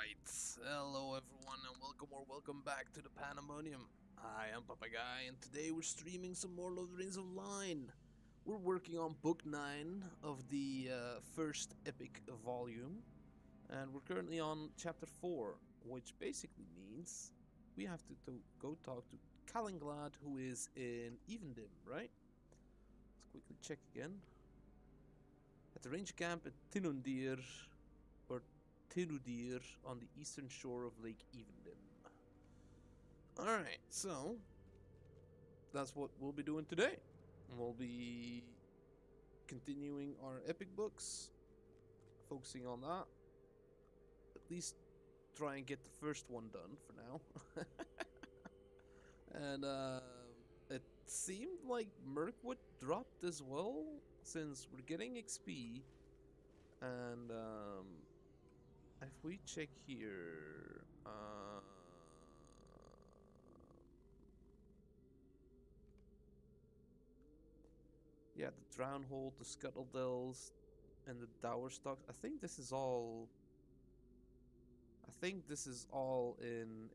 Alright, hello everyone and welcome back to the Pandemonium. I am Papagay and today we're streaming some more Lothlórien of Line. We're working on book 9 of the first epic volume and we're currently on chapter 4, which basically means we have to go talk to Kalinglad, who is in Evendim, right? Let's quickly check again. At the ranger camp at Tinundir, or Tinudir, on the eastern shore of Lake Evendim. Alright, so that's what we'll be doing today. We'll be continuing our epic books, focusing on that. At least try and get the first one done for now. And it seemed like Mirkwood dropped as well, since we're getting XP. And if we check here, yeah, the Drownhold, the Scuttle Dells, and the Dower Stocks. I think this is all in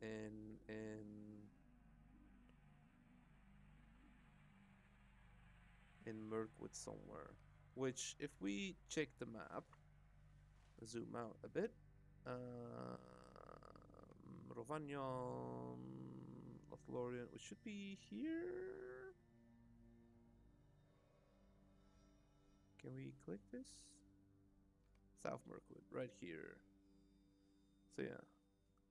Mirkwood somewhere. Which, if we check the map, zoom out a bit, Rovanion, Lothlórien, which should be here. Can we click this? South Mirkwood, right here. So yeah,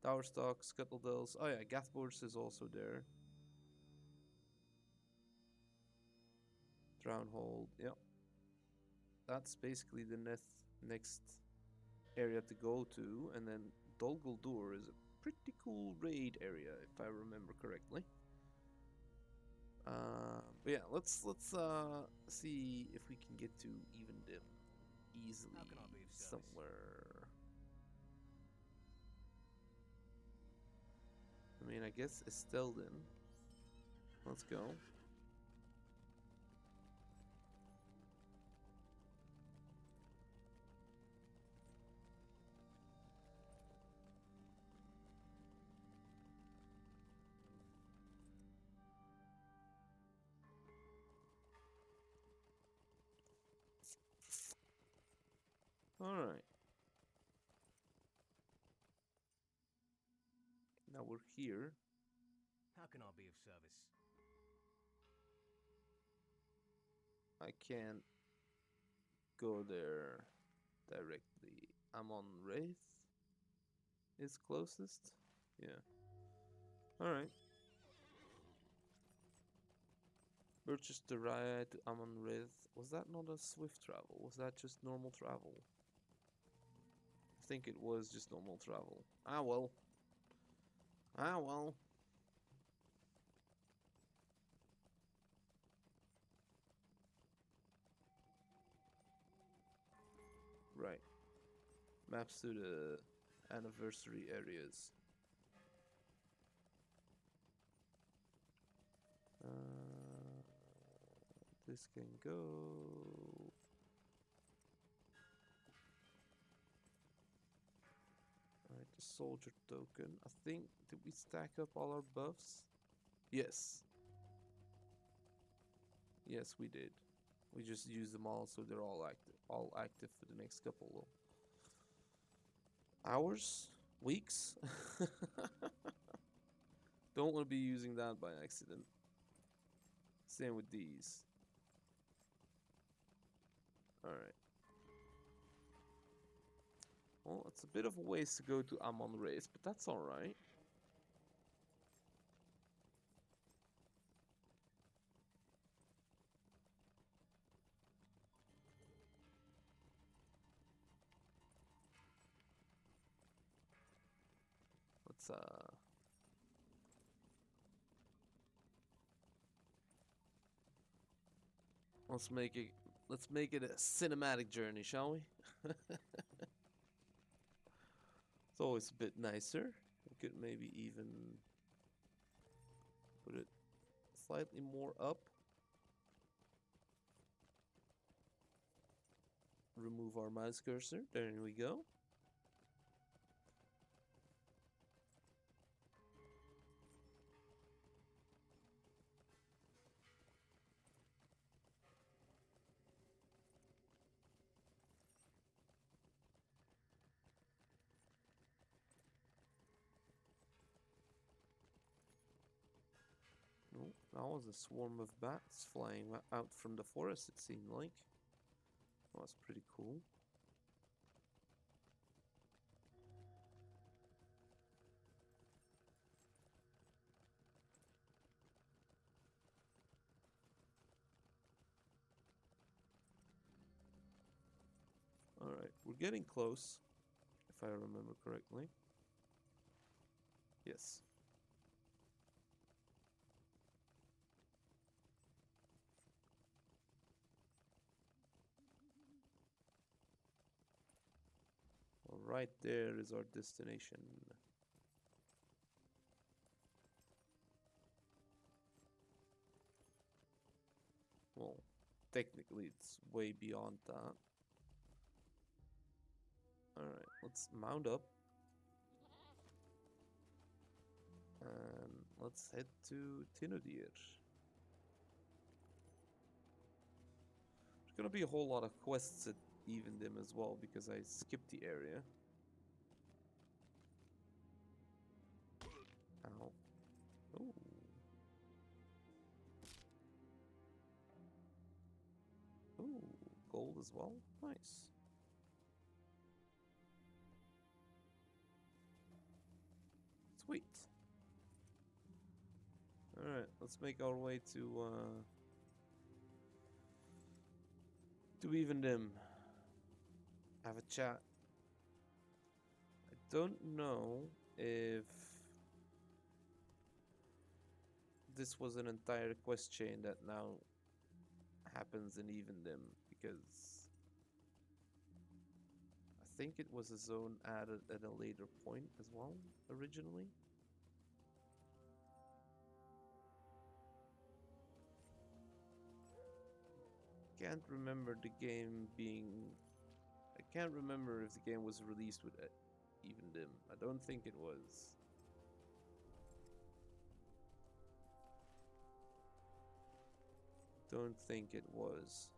Towerstock, Scuttledells. Oh yeah, Gathbors is also there. Drownhold, yep. That's basically the next area to go to, and then Dol Guldur is a pretty cool raid area, if I remember correctly. But yeah, let's see if we can get to Evendim easily somewhere. I mean, I guess Estelden. Let's go. Alright. Now we're here. How can I be of service? I can't go there directly. I'm on Wraith. Is closest? Yeah. Alright. Purchase the ride to Amon Wraith. Was that not a swift travel? Was that just normal travel? I think it was just normal travel. Ah well. Ah well. Right. Maps to the anniversary areas. This can go. Alright, the soldier token. I think, did we stack up all our buffs? Yes. Yes, we did. We just used them all, so they're all active for the next couple of hours, weeks. Don't want to be using that by accident. Same with these. Alright. Well, it's a bit of a ways to go to Amon Race, but that's alright. Let's make it a cinematic journey, shall we? It's always a bit nicer. We could maybe even put it slightly more up. Remove our mouse cursor. There we go. Oh, that was a swarm of bats flying out from the forest, it seemed like. That was pretty cool. Alright, we're getting close, if I remember correctly. Yes. Well, right there is our destination. Well, technically it's way beyond that. Alright, let's mount up. And let's head to Tinodir. There's gonna be a whole lot of quests at Evendim as well because I skipped the area. Ow. Ooh. Ooh, gold as well. Nice. Sweet. Alright, let's make our way to Evendim. Have a chat. I don't know if this was an entire quest chain that now happens in Evendim, because I think it was a zone added at a later point as well, originally. Can't remember the game being... I can't remember if the game was released with Evendim. I don't think it was. Don't think it was.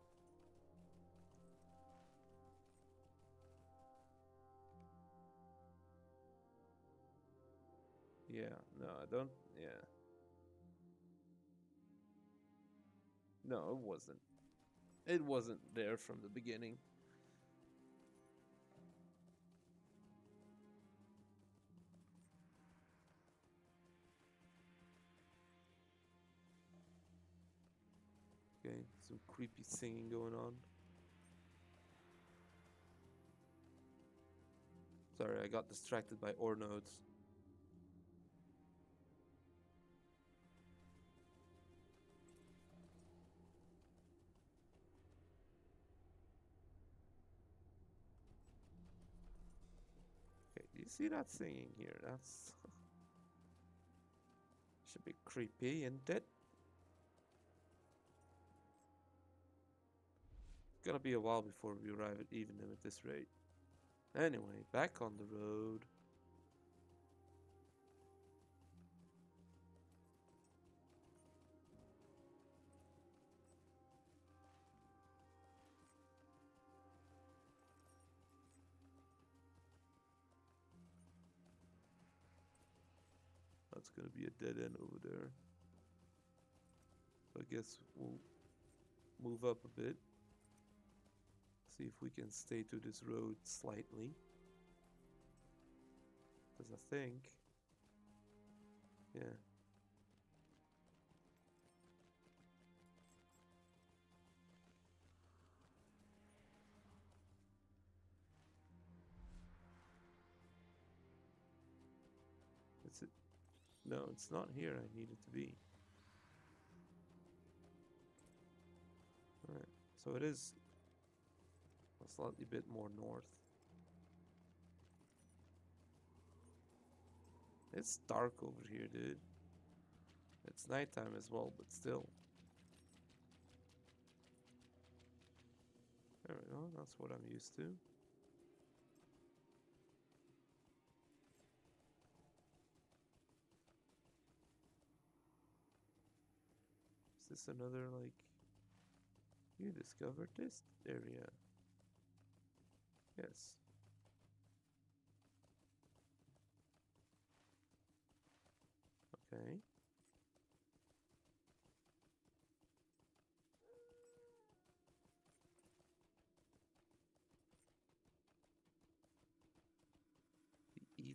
Yeah, no, I don't... Yeah. No, it wasn't. It wasn't there from the beginning. Okay, some creepy singing going on. Sorry, I got distracted by ore nodes. Okay, do you see that singing here? That's... should be creepy, isn't it? It's gonna be a while before we arrive at Evendim at this rate. Anyway, back on the road. That's gonna be a dead end over there. So I guess we'll move up a bit. See if we can stay to this road slightly. Because I think... yeah. Is it? No, it's not here I need it to be. Alright, so it is a slightly bit more north. It's dark over here, dude. It's nighttime as well, but still. There we go, that's what I'm used to. Is this another, like... you discovered this area? Yes. Okay.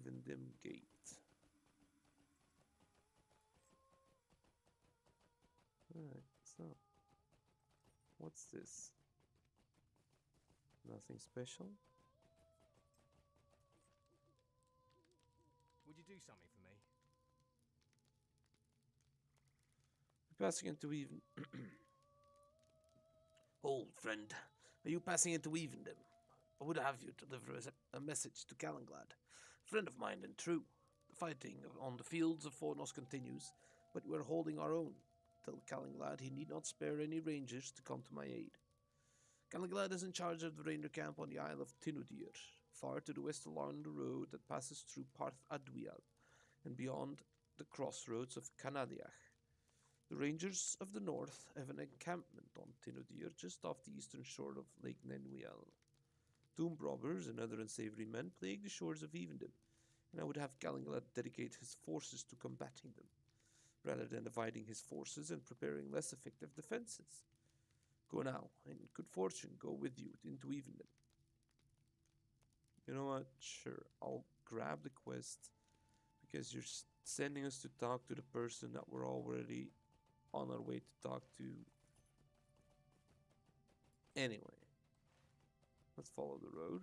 Weavendim Gate. Alright, so what's this? Nothing special. Would you do something for me? Passing into even. Old friend, are you passing into Weavendom? I would have you deliver a message to Calanglad, friend of mine and true. The fighting on the fields of Fornos continues, but we're holding our own. Tell Calanglad he need not spare any rangers to come to my aid. Calanglad is in charge of the ranger camp on the Isle of Tinudir, far to the west along the road that passes through Parth Adwial, and beyond the crossroads of Canadiach. The rangers of the north have an encampment on Tinudir just off the eastern shore of Lake Nenwiel. Tomb robbers and other unsavory men plague the shores of Evendom, and I would have Calanglad dedicate his forces to combating them, rather than dividing his forces and preparing less effective defenses. Go now, and good fortune go with you into Evendom. You know what? Sure, I'll grab the quest, because you're sending us to talk to the person that we're already on our way to talk to. Anyway, let's follow the road.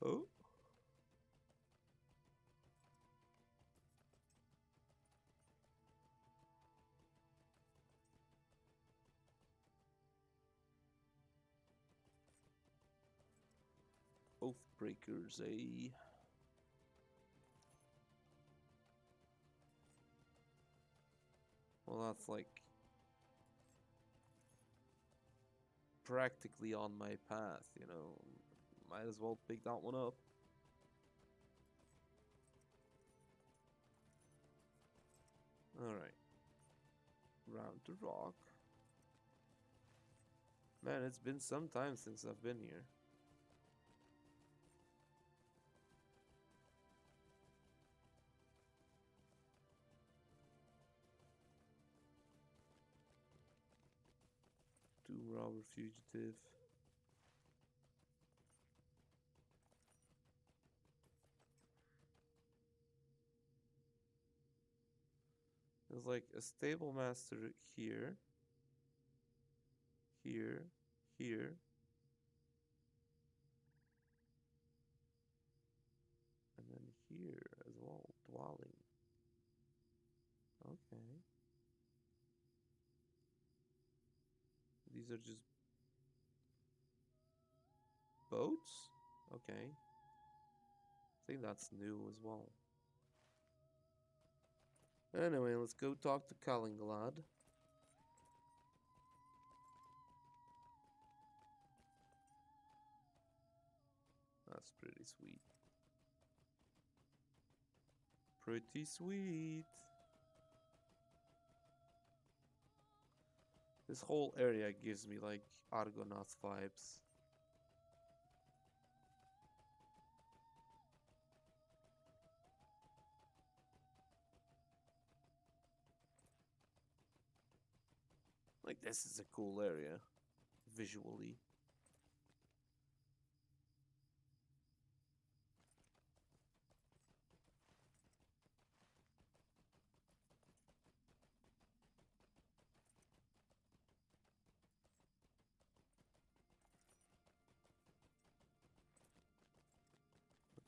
Oh. Oathbreakers, eh? Well, that's like practically on my path, you know. Might as well pick that one up. Alright. Round the rock. Man, it's been some time since I've been here. Tomb robber fugitive. There's like a stable master here, here, here. And then here as well, dwelling. Okay. These are just boats? Okay. I think that's new as well. Anyway, let's go talk to Calanglad. That's pretty sweet. Pretty sweet. This whole area gives me like Argonauts vibes. Like, this is a cool area, visually.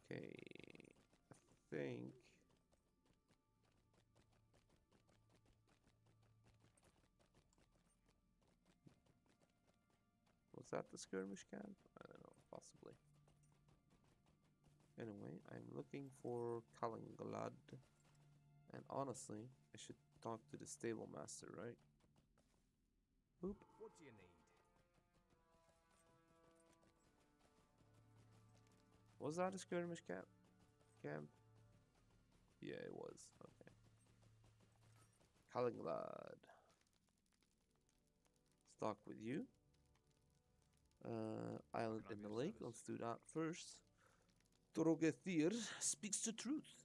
Okay, I think... Was that the skirmish camp? I don't know, possibly. Anyway, I'm looking for Calanglad. And honestly, I should talk to the stable master, right? Boop. What do you need? Was that a skirmish camp? Yeah, it was. Okay. Calanglad. Talk with you. Island in the lake. Let's do that first. Torogethir speaks the truth.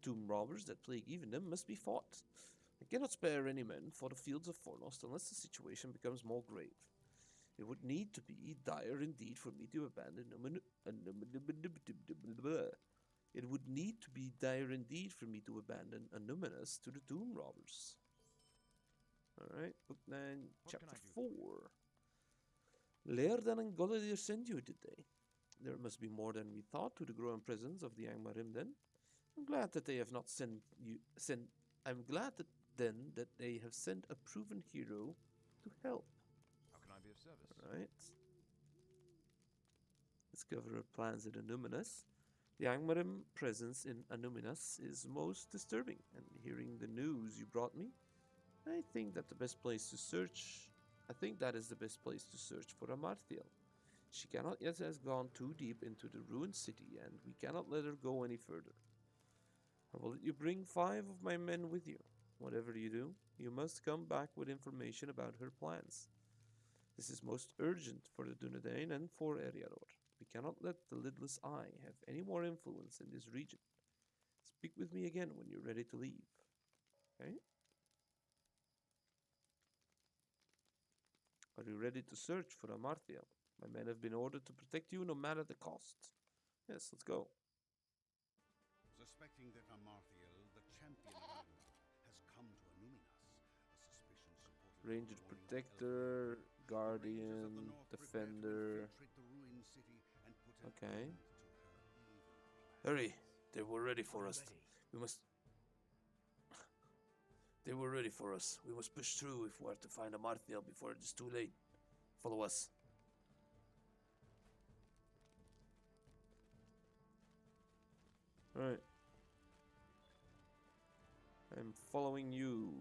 tomb robbers that plague even them must be fought. I cannot spare any men for the fields of Fornost unless the situation becomes more grave. It would need to be dire indeed for me to abandon It would need to be dire indeed for me to abandon Annuminus to the tomb robbers. Alright, book 9, chapter 4. Lothlórien and Goliath sent you, did they? There must be more than we thought to the growing presence of the Angmarim then. I'm glad that they have not I'm glad that they have sent a proven hero to help. How can I be of service? Alright. Discover plans in Annuminus. The Angmarim presence in Annuminus is most disturbing, and hearing the news you brought me, I think that is the best place to search for Amarthiel. She cannot yet have gone too deep into the ruined city, and we cannot let her go any further. I will let you bring 5 of my men with you. Whatever you do, you must come back with information about her plans. This is most urgent for the Dunedain and for Eriador. We cannot let the lidless eye have any more influence in this region. Speak with me again when you're ready to leave. Okay? Are you ready to search for Amarthiel? My men have been ordered to protect you no matter the cost. Yes, let's go. Suspecting that Amarthiel, the champion of Angmar, has come to Annuminus, a suspicion supported Ranger, Protector, Guardian, Defender. Okay. Hurry! They were ready for us. They were ready for us. We must push through if we are to find Amarthiel before it is too late. Follow us. Alright. I'm following you.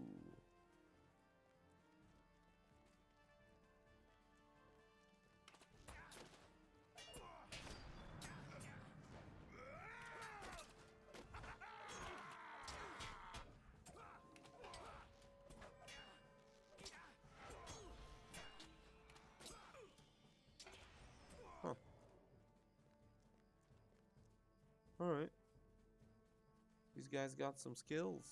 Huh. Alright. These guys got some skills.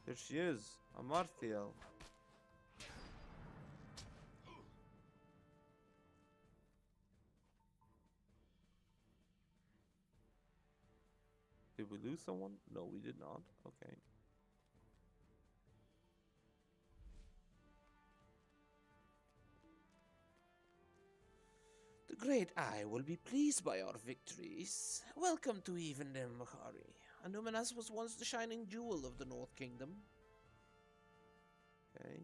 There she is, Amarthiel. Did we lose someone? No, we did not. Okay. The Great Eye will be pleased by our victories. Welcome to Evendem, Mahari. Annuminus was once the shining jewel of the North Kingdom. Okay.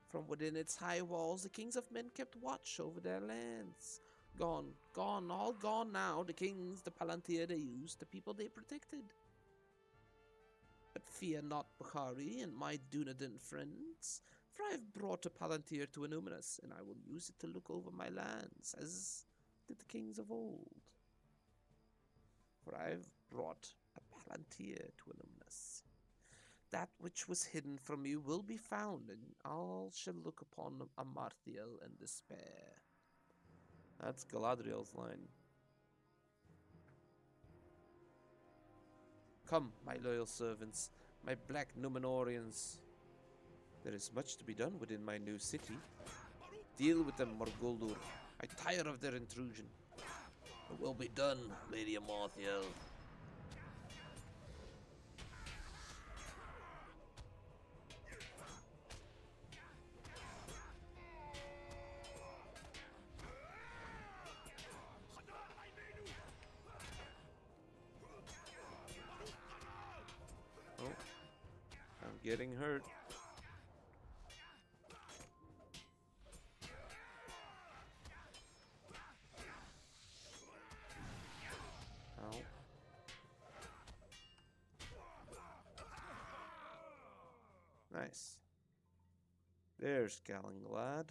From within its high walls, the kings of men kept watch over their lands. Gone, all gone now. The kings, the Palantir they used, the people they protected. But fear not, Bukhari and my Dunedain friends, for I have brought a Palantir to Annuminus, and I will use it to look over my lands, as did the kings of old. For I have brought a Palantir to Annuminus. That which was hidden from you will be found, and all shall look upon Amarthiel and despair. That's Galadriel's line. Come, my loyal servants, my black Numenorians. There is much to be done within my new city. Deal with them, Morguldur. I tire of their intrusion. It will be done, Lady Amarthiel. Oh, I'm getting hurt. Nice. There's Galanglad.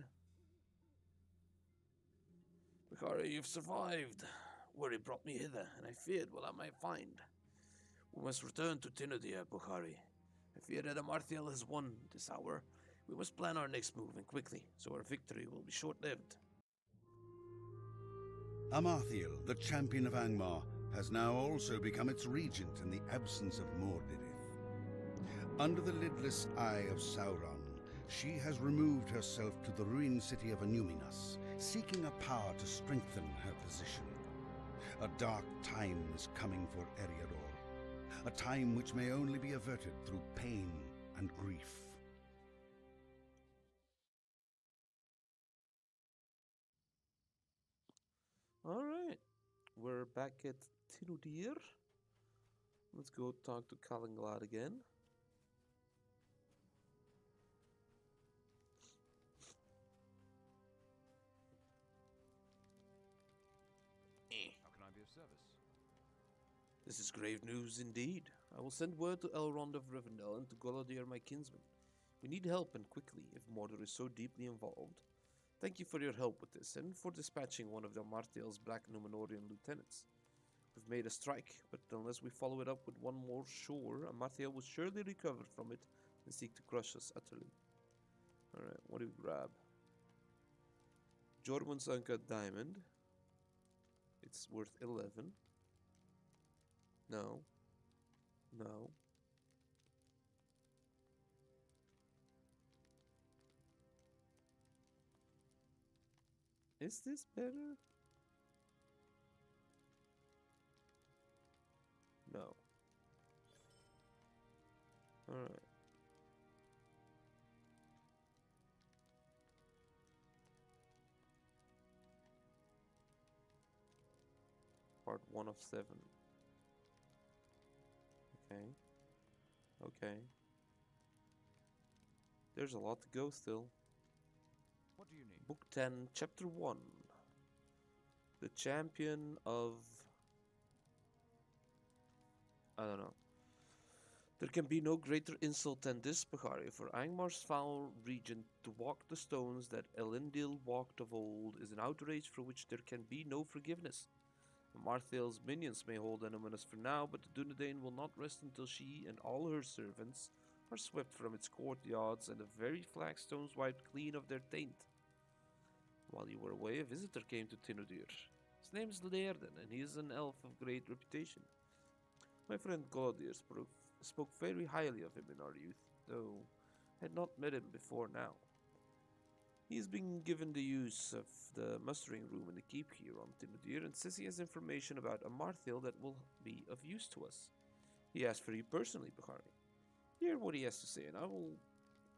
Bakari, you've survived. Worry brought me hither, and I feared what I might find. We must return to Tinodir, Bukhari. I fear that Amarthiel has won this hour. We must plan our next move, and quickly, so our victory will be short-lived. Amarthiel, the champion of Angmar, has now also become its regent in the absence of Mordredith. Under the lidless eye of Sauron, she has removed herself to the ruined city of Anuminas, seeking a power to strengthen her position. A dark time is coming for Eriador, a time which may only be averted through pain and grief. Alright, we're back at Tinodir. Let's go talk to Galanglad again. How can I be of service? This is grave news indeed. I will send word to Elrond of Rivendell and to Golodir, my kinsman. We need help, and quickly, if Mordor is so deeply involved. Thank you for your help with this, and for dispatching one of the Amarthiel's black Númenórean lieutenants. We've made a strike, but unless we follow it up with one more sure, Amarthiel will surely recover from it and seek to crush us utterly. Alright, what do we grab? Jormung's Uncut Diamond. It's worth 11. No. No. Is this better? No. Alright. Part 1 of 7. Okay. Okay. There's a lot to go still. What do you need? Book 10, Chapter 1. The Champion of... I don't know. There can be no greater insult than this, Bakari, for Angmar's foul regent to walk the stones that Elendil walked of old is an outrage for which there can be no forgiveness. Amarthiel's minions may hold Enuminus for now, but the Dunedain will not rest until she and all her servants are swept from its courtyards and the very flagstones wiped clean of their taint. While you were away, a visitor came to Tinodir. His name is Lothlórien, and he is an elf of great reputation. My friend Golodir spoke very highly of him in our youth, though I had not met him before now. He has been given the use of the mustering room in the keep here on Tinodir and says he has information about Amarthiel that will be of use to us. He asked for you personally, Bakari. Hear what he has to say,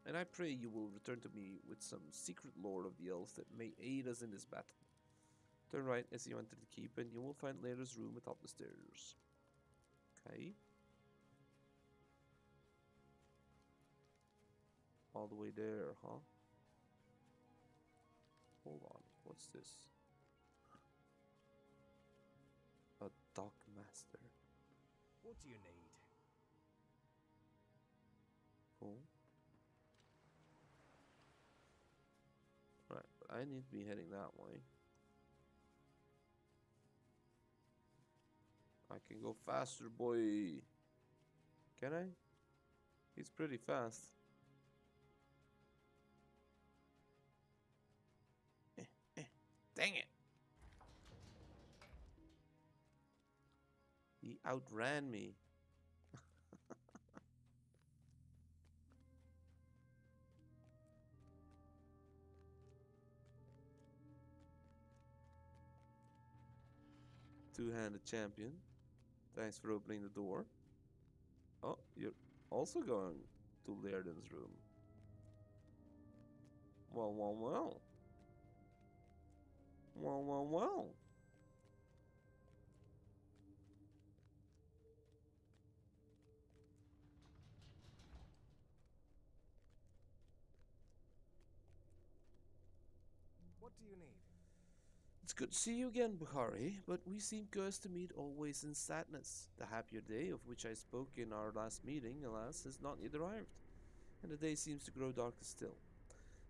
and I pray you will return to me with some secret lore of the elves that may aid us in this battle. Turn right as you enter the keep, and you will find Lair's room atop the stairs. Okay. All the way there, huh? Hold on, what's this? A dock master. What do you need? Cool. Right, but I need to be heading that way. I can go faster, boy. Can I? He's pretty fast. Dang it! He outran me. Two-handed champion. Thanks for opening the door. Oh, you're also going to Lairdin's room. Well, well, well. Well, well, well. What do you need? It's good to see you again, Bukhari, but we seem cursed to meet always in sadness. The happier day of which I spoke in our last meeting, alas, has not yet arrived. and the day seems to grow darker still.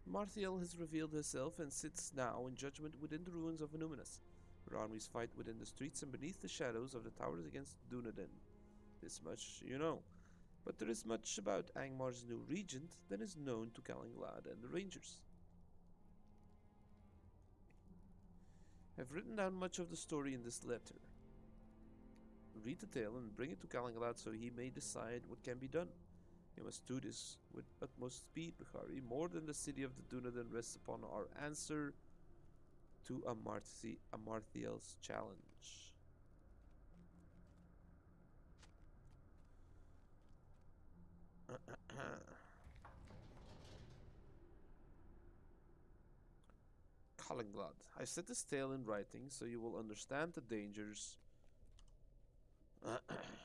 Marthiel has revealed herself and sits now in judgment within the ruins of Illuminus. Her armies fight within the streets and beneath the shadows of the towers against Dunedain. This much you know. But there is much about Angmar's new regent that is known to Kalinglad and the Rangers. I've written down much of the story in this letter. Read the tale and bring it to Kalinglad so he may decide what can be done. You must do this with utmost speed, Bukhari. More than the city of the Dunedain rests upon our answer to Amarthiel's challenge. Kalinglad. I set this tale in writing so you will understand the dangers.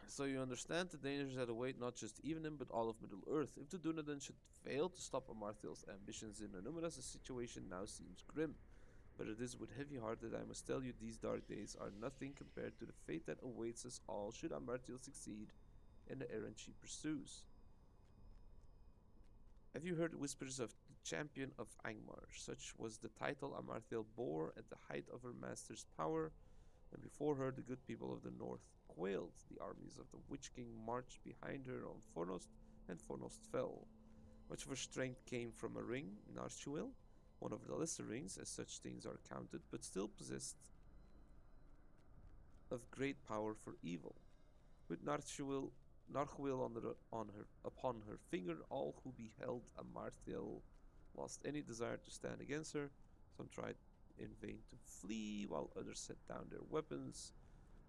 So you understand the dangers that await not just Evening but all of Middle Earth. If the Dunedain should fail to stop Amarthiel's ambitions in Annuminas, the situation now seems grim. But it is with heavy heart that I must tell you these dark days are nothing compared to the fate that awaits us all should Amarthiel succeed in the errand she pursues. Have you heard whispers of the champion of Angmar? Such was the title Amarthiel bore at the height of her master's power, and before her the good people of the north quailed. The armies of the Witch King marched behind her on Fornost, and Fornost fell. Much of her strength came from a ring, Narchuil, one of the lesser rings, as such things are counted, but still possessed of great power for evil. With Narchuil upon her finger, all who beheld Amarthiel lost any desire to stand against her. Some tried in vain to flee, while others set down their weapons,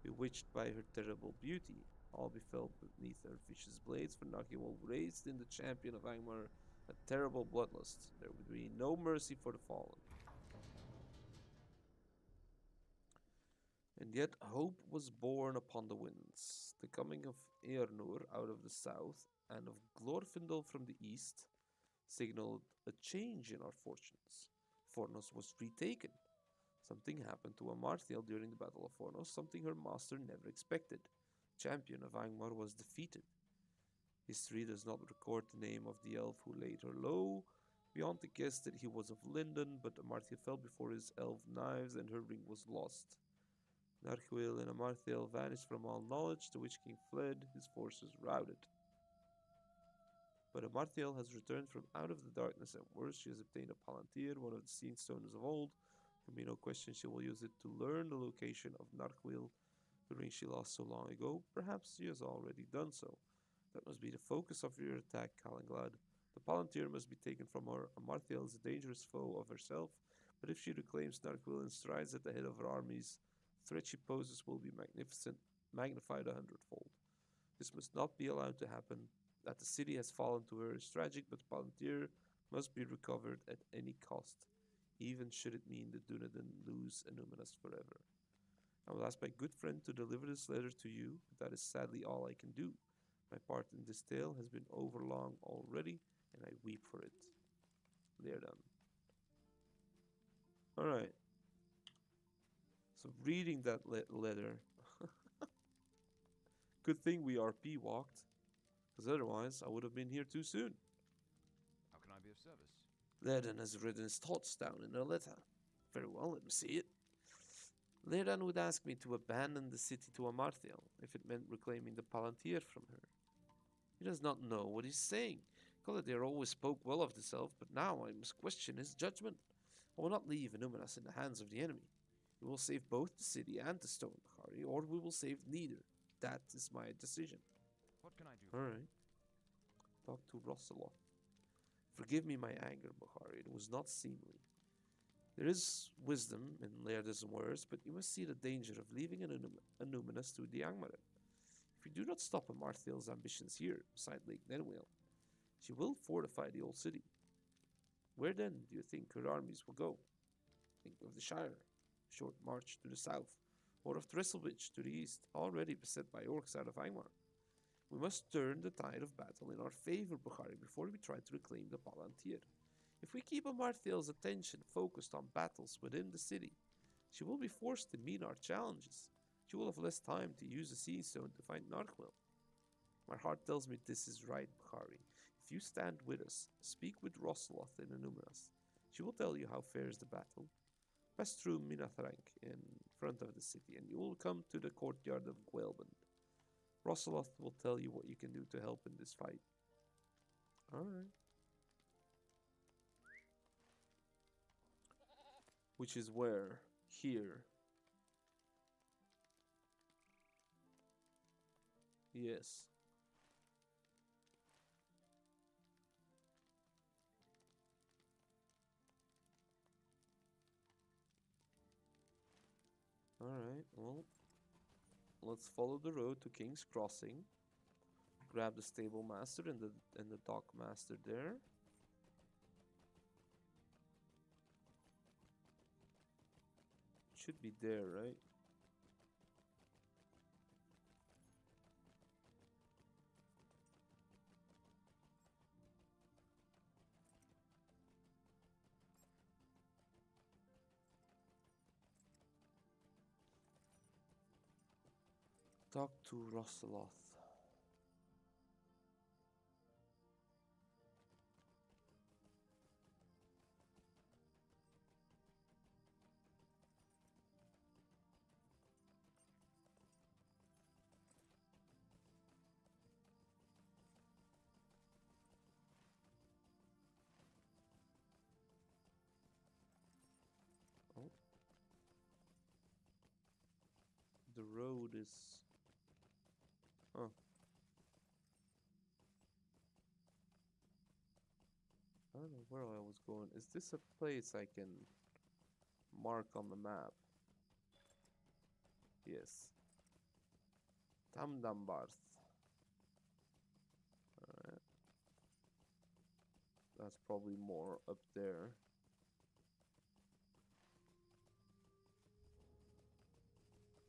bewitched by her terrible beauty. All befell beneath her vicious blades, for Narchuil raised in the champion of Angmar a terrible bloodlust. There would be no mercy for the fallen. And yet hope was born upon the winds. The coming of Eärnur out of the south and of Glorfindel from the east signaled a change in our fortunes. Fornos was retaken. Something happened to Amarthiel during the Battle of Fornos, something her master never expected. Champion of Angmar was defeated. History does not record the name of the elf who laid her low, beyond the guess that he was of Linden, but Amarthiel fell before his elf knives and her ring was lost. Narchuil and Amarthiel vanished from all knowledge, the Witch King fled, his forces routed. But Amarthiel has returned from out of the darkness, and worse, she has obtained a Palantir, one of the Seeing Stones of old. There can be no question she will use it to learn the location of Narchuil, the ring she lost so long ago. Perhaps she has already done so. That must be the focus of your attack, Kalinglad. The Palantir must be taken from her. Amarthiel is a dangerous foe of herself, but if she reclaims Narchuil and strides at the head of her armies, the threat she poses will be magnified 100-fold. This must not be allowed to happen. That the city has fallen to her is tragic, but the Palantir must be recovered at any cost, even should it mean the Dunedain lose Annuminas forever. I will ask my good friend to deliver this letter to you, but that is sadly all I can do. My part in this tale has been overlong already, and I weep for it. Lothlórien. Alright. So reading that letter, good thing we RP walked, because otherwise I would have been here too soon. How can I be of service? Lothlórien has written his thoughts down in a letter. Very well, let me see it. Lothlórien would ask me to abandon the city to Amarthiel, if it meant reclaiming the Palantir from her. He does not know what he's saying. Galadriel always spoke well of this elf, but now I must question his judgment. I will not leave Annuminas in the hands of the enemy. We will save both the city and the stone, Bukhari, or we will save neither. That is my decision. What can I do? Alright. Talk to Rosseloth. Forgive me my anger, Bukhari. It was not seemly. There is wisdom in Laird's words, but you must see the danger of leaving Annuminas to the Angmaren. If we do not stop Amarthiel's ambitions here, beside Lake Nenwell, she will fortify the old city. Where then do you think her armies will go? Think of the Shire, short march to the south, or of Trestlebridge to the east, already beset by orcs out of Angmar. We must turn the tide of battle in our favor, Bukhari, before we try to reclaim the Palantir. If we keep Amarthiel's attention focused on battles within the city, she will be forced to meet our challenges. She will have less time to use the Seeing Stone to find Narchuil. My heart tells me this is right, Bukhari. If If you stand with us, speak with Rosloth in Anuminas. She will tell you how fares the battle. Pass through Minatharank in front of the city, and you will come to the courtyard of Gwelbund. Rosloth will tell you what you can do to help in this fight. Alright. Which is where? Here. Yes. Alright, well, let's follow the road to King's Crossing. Grab the stable master and the dock master there. Should be there, right? Talk to Rosloth. Oh. The road is... Huh. I don't know where I was going. Is this a place I can mark on the map? Yes. Tamdambarth. Alright. That's probably more up there.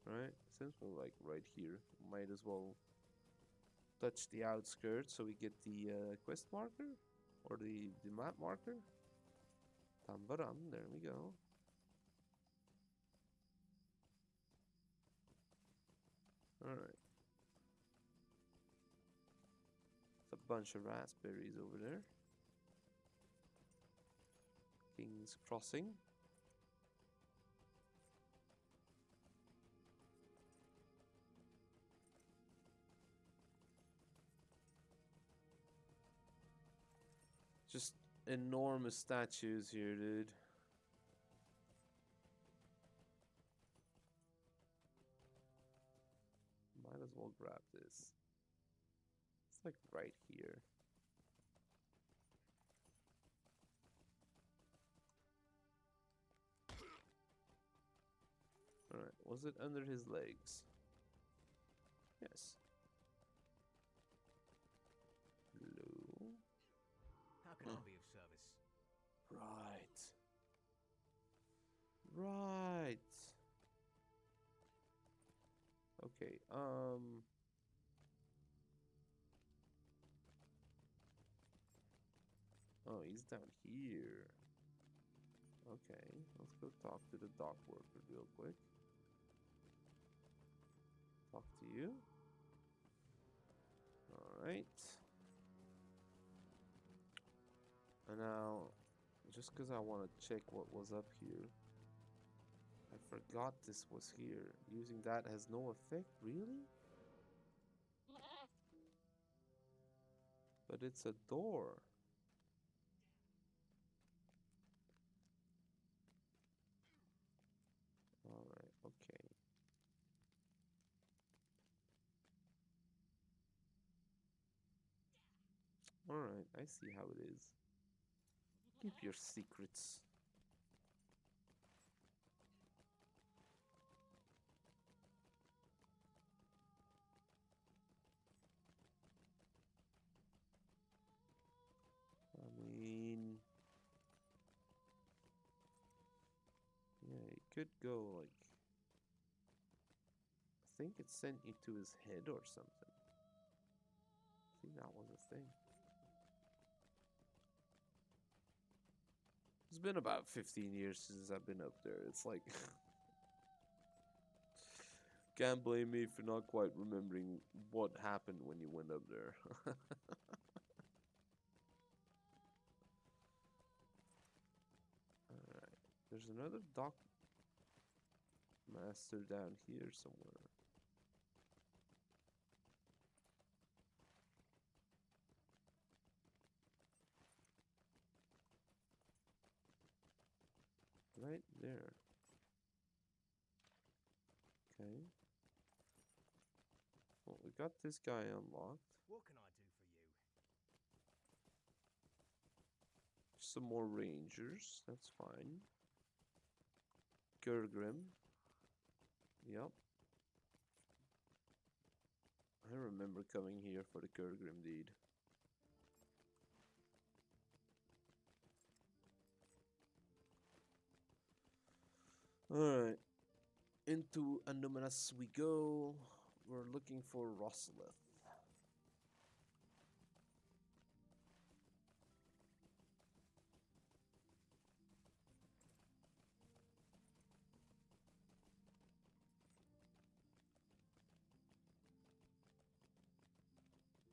Right? Since we're like right here, might as well touch the outskirts so we get the quest marker? Or the map marker? Tambaram, there we go. Alright. It's a bunch of raspberries over there. King's Crossing. Just enormous statues here, dude. Might as well grab this. It's like right here. Alright, was it under his legs? Yes. Hello? How can I be of service? Right. Right. Okay, oh, he's down here. Okay, let's go talk to the dock worker real quick. Talk to you. Alright. And now, just because I want to check what was up here. I forgot this was here. Using that has no effect, really? But it's a door. Alright, okay. Alright, I see how it is. Keep your secrets. I mean... yeah, it could go like... I think it sent you to his head or something. I think that was a thing. It's been about 15 years since I've been up there. It's like... can't blame me for not quite remembering what happened when you went up there. There's another dock master down here somewhere. Right there. Okay. Well, we got this guy unlocked. What can I do for you? Some more rangers. That's fine. Gergrim. Yep. I remember coming here for the Gergrim deed. Alright. Into Annuminas we go. We're looking for Rosalith.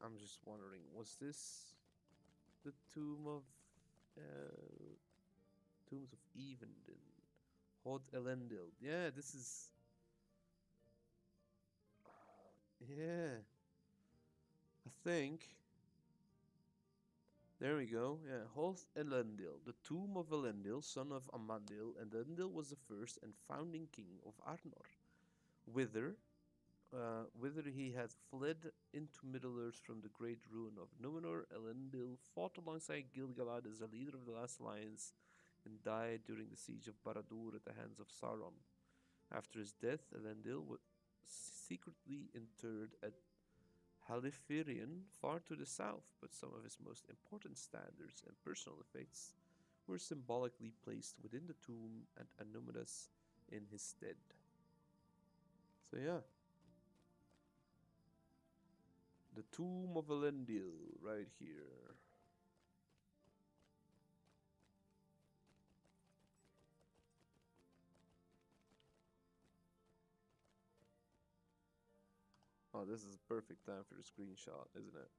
I'm just wondering, was this the tomb of tombs of Evendon? Hod Elendil. Yeah, this is. Yeah. I think. There we go. Yeah, Hod Elendil, the tomb of Elendil, son of Amandil, and Elendil was the first and founding king of Arnor. Whither he had fled into Middle-earth from the great ruin of Numenor, Elendil fought alongside Gil-galad as the leader of the last alliance and died during the siege of Barad-dûr at the hands of Sauron. After his death, Elendil was secretly interred at Halifarin, far to the south, but some of his most important standards and personal effects were symbolically placed within the tomb at Annuminas in his stead. So yeah. The tomb of Elendil, right here. Oh, this is a perfect time for the screenshot, isn't it?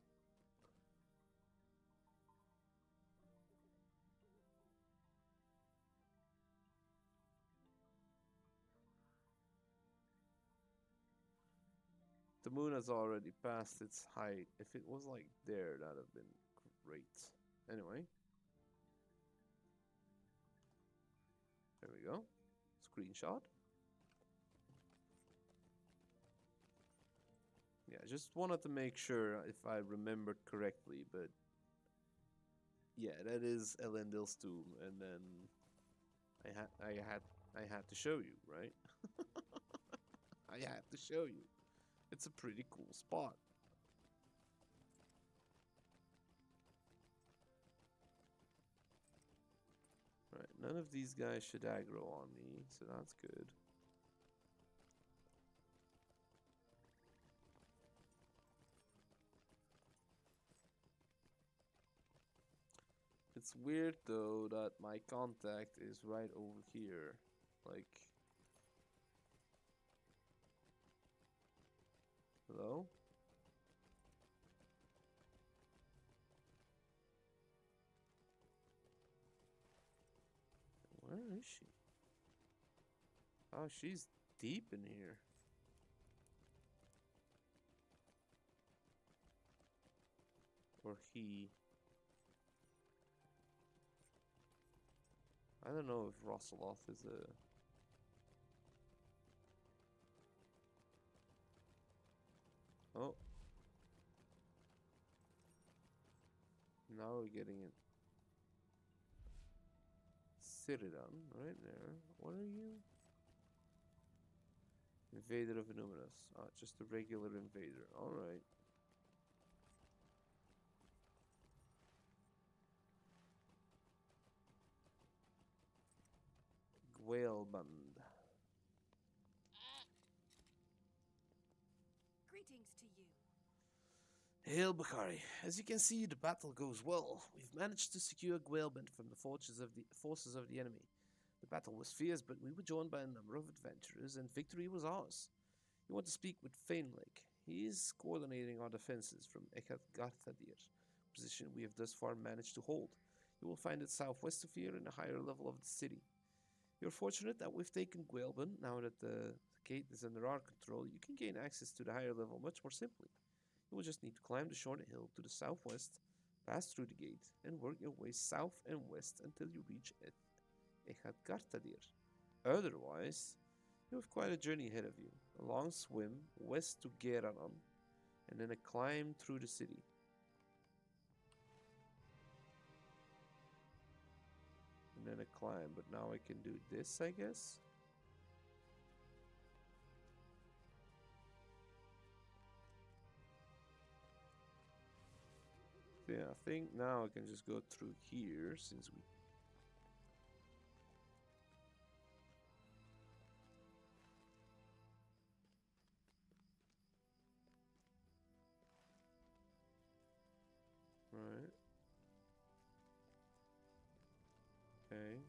The moon has already passed its height. If it was like there, that'd have been great. Anyway. There we go. Screenshot. Yeah, just wanted to make sure if I remembered correctly, but yeah, that is Elendil's tomb, and then I had to show you, right? I had to show you. It's a pretty cool spot. Right, none of these guys should aggro on me, so that's good. It's weird though that my contact is right over here. Like, hello? Where is she? Oh, she's deep in here. Or he. I don't know if Rosaloth is a... Oh. Now we're getting it. Cyrodiil, right there. What are you? Invader of Annuminas. Ah, just a regular invader. Alright. Whaleband. Greetings to you. Hail, Bakari. As you can see, the battle goes well. We've managed to secure Gwaelband from the forces of the enemy. The battle was fierce, but we were joined by a number of adventurers, and victory was ours. You want to speak with Fainlake. He is coordinating our defenses from Echat Garthadir, position we have thus far managed to hold. You will find it southwest of here in a higher level of the city. You're fortunate that we've taken Gwaelben. Now that the gate is under our control, you can gain access to the higher level much more simply. You will just need to climb the short hill to the southwest, pass through the gate, and work your way south and west until you reach Echad. Otherwise, you have quite a journey ahead of you. A long swim west to Geranon, and then a climb through the city. And then a climb, but now I can do this, I guess. Yeah, I think now I can just go through here since we... Right. Okay.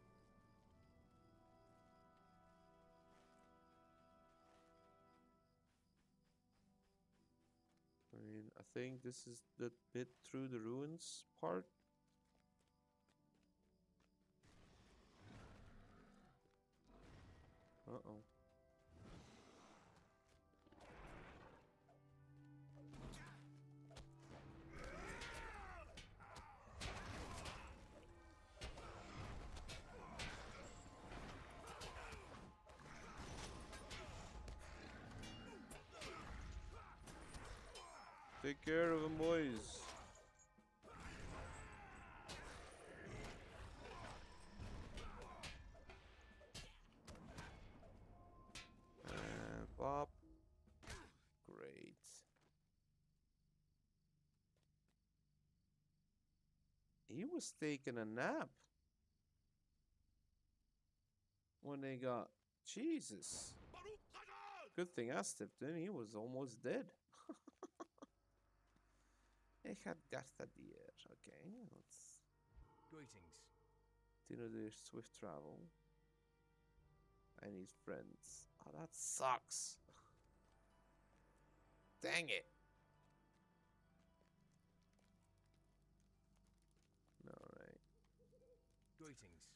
I mean, I think this is the bit through the ruins part. Uh-oh. Take care of them, boys. And pop. Great. He was taking a nap when they got... Jesus. Good thing I stepped in. He was almost dead. I had Garthadir. Okay, let's... Greetings. Dinner their swift travel. I need friends. Oh, that sucks. Dang it. Alright. Greetings.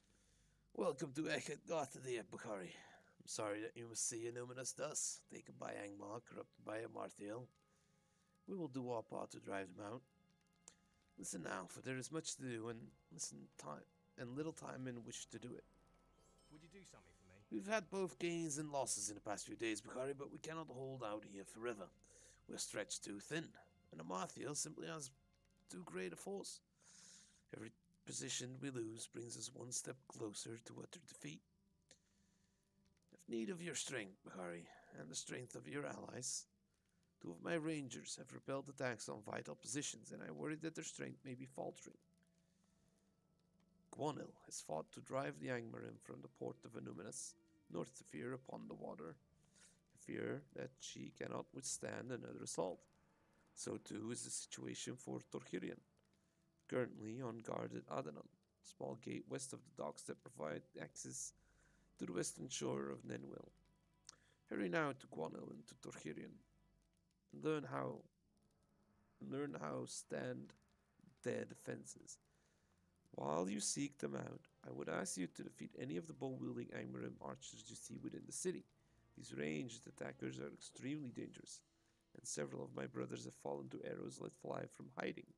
Welcome to Echet Garthadir, Bukhari. I'm sorry that you must see a numinous thus, taken by Angmar, corrupted by a Marthiel. We will do our part to drive them out. Listen now, for there is much to do, and little time in which to do it. Would you do something for me? We've had both gains and losses in the past few days, Bukhari, but we cannot hold out here forever. We're stretched too thin, and the Marthiel simply has too great a force. Every position we lose brings us one step closer to utter defeat. I have need of your strength, Bukhari, and the strength of your allies. 2 of my rangers have repelled attacks on vital positions, and I worry that their strength may be faltering. Gwanil has fought to drive the Angmarim from the port of Anuminus, north to Fear upon the water. I fear that she cannot withstand another assault. So too is the situation for Torhirian, currently on guard at Adanon, a small gate west of the docks that provide access to the western shore of Nenwil. Hurry now to Gwanil and to Torhirian, and learn how stand their defenses. While you seek them out, I would ask you to defeat any of the bow-wielding Angmarim archers you see within the city. These ranged attackers are extremely dangerous, and several of my brothers have fallen to arrows let fly from hiding.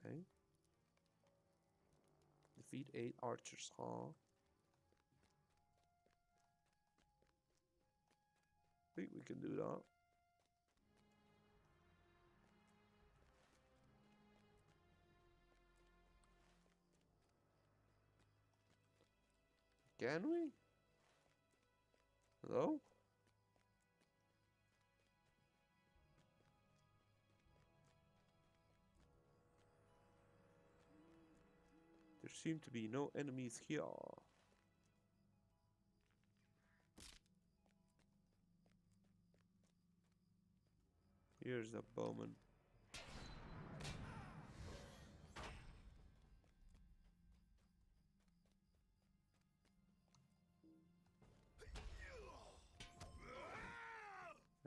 Okay. Defeat 8 archers, huh? I think we can do that. Can we? Hello? There seem to be no enemies here. Here's a bowman.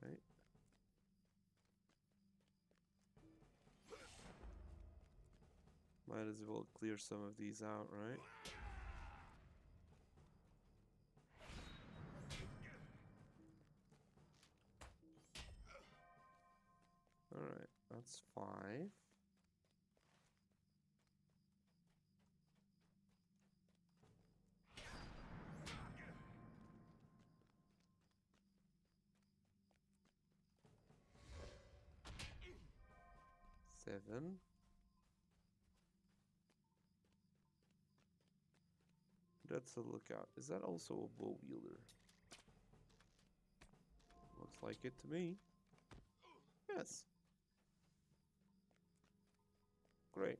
Right. Might as well clear some of these out, right? That's 5. Seven. That's a lookout. Is that also a bow wielder? Looks like it to me. Yes. Great.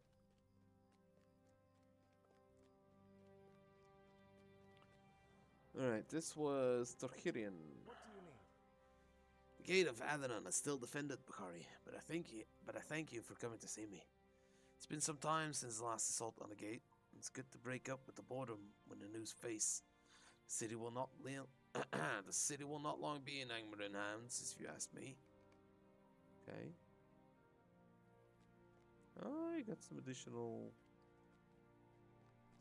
Alright, this was Lothlórien. What do you need? The gate of Adhanon is still defended, Bakari, but I thank you for coming to see me. It's been some time since the last assault on the gate. It's good to break up with the boredom when the news face. The city will not the city will not long be in Angmarin hands, if you ask me. Okay. Oh, you got some additional.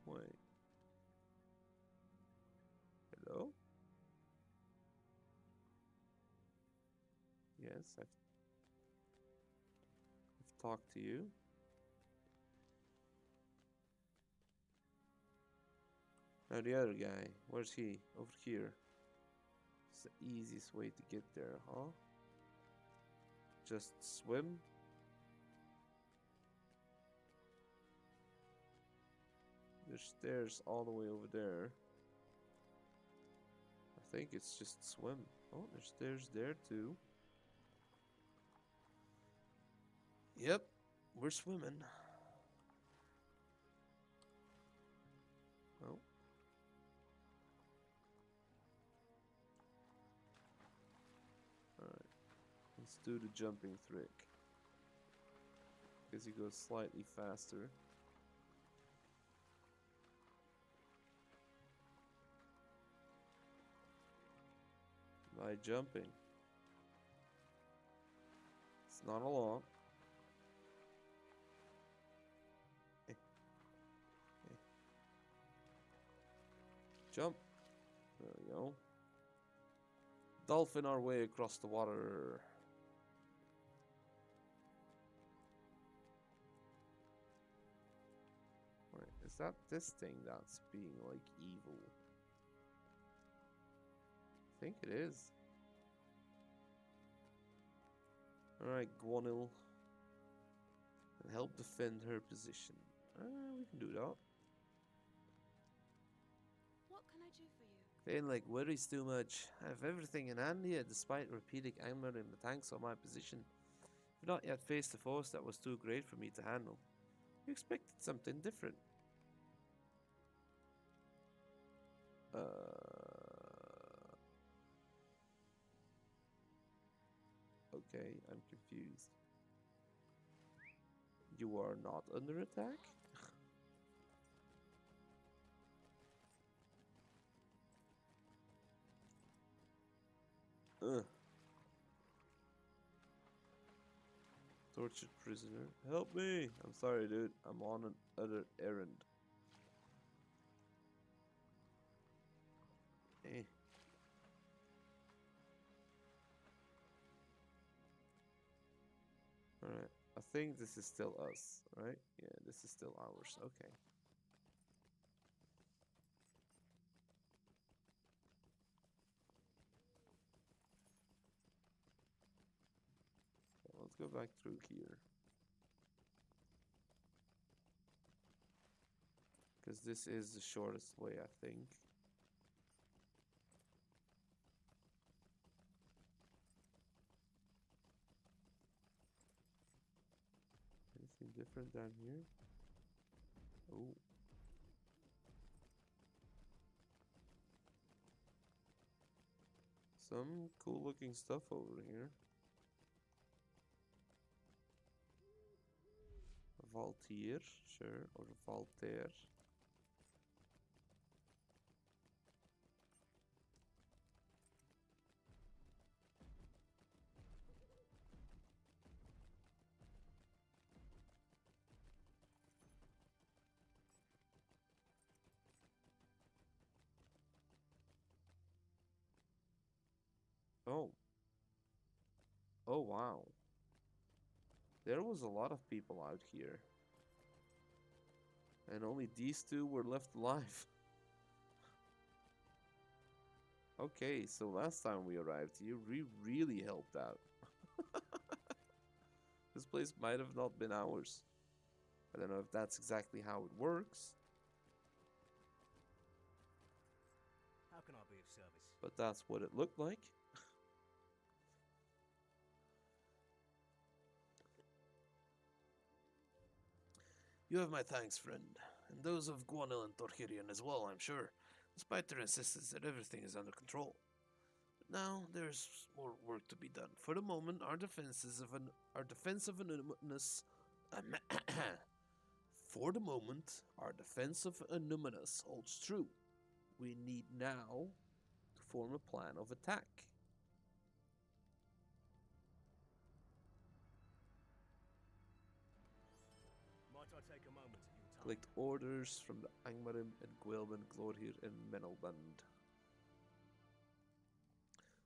Wait. Hello? Yes, I've talked to you. Now the other guy, where's he? Over here. It's the easiest way to get there, huh? Just swim? There's stairs all the way over there. I think it's just swim. Oh, there's stairs there too. Yep, we're swimming. Oh. Alright. Let's do the jumping trick. Because he goes slightly faster. By jumping. It's not a lot. Jump. There we go. Dolphin our way across the water. Wait, is that this thing that's being like evil? I think it is. Alright, Gwonil. And help defend her position. We can do that. What can I do for you? Feeling like worries too much. I have everything in hand here, despite repeated anger in the tanks on my position. I've not yet faced a force that was too great for me to handle. You expected something different. Okay, I'm confused. You are not under attack? Tortured prisoner. Help me! I'm sorry, dude. I'm on an other errand. Eh. Alright. I think this is still us, right? Yeah, this is still ours. Okay. Let's go back through here. Because this is the shortest way, I think. Anything different down here? Oh. Some cool looking stuff over here. Valtier, sure, or Valter. Oh. Oh, wow. There was a lot of people out here. And only these two were left alive. Okay, so last time we arrived here, we really helped out. This place might have not been ours. I don't know if that's exactly how it works, How can I be of service? but that's what it looked like. You have my thanks, friend, and those of Guanil and Torhirian as well, I'm sure, despite their insistence that everything is under control. But now there's more work to be done. For the moment, our defense of anonymous. For the moment, our defense of anonymous holds true. We need now to form a plan of attack. Might I take a moment of your time? Collect orders from the Angmarim and Gwelben, Glorhir, and Menelband.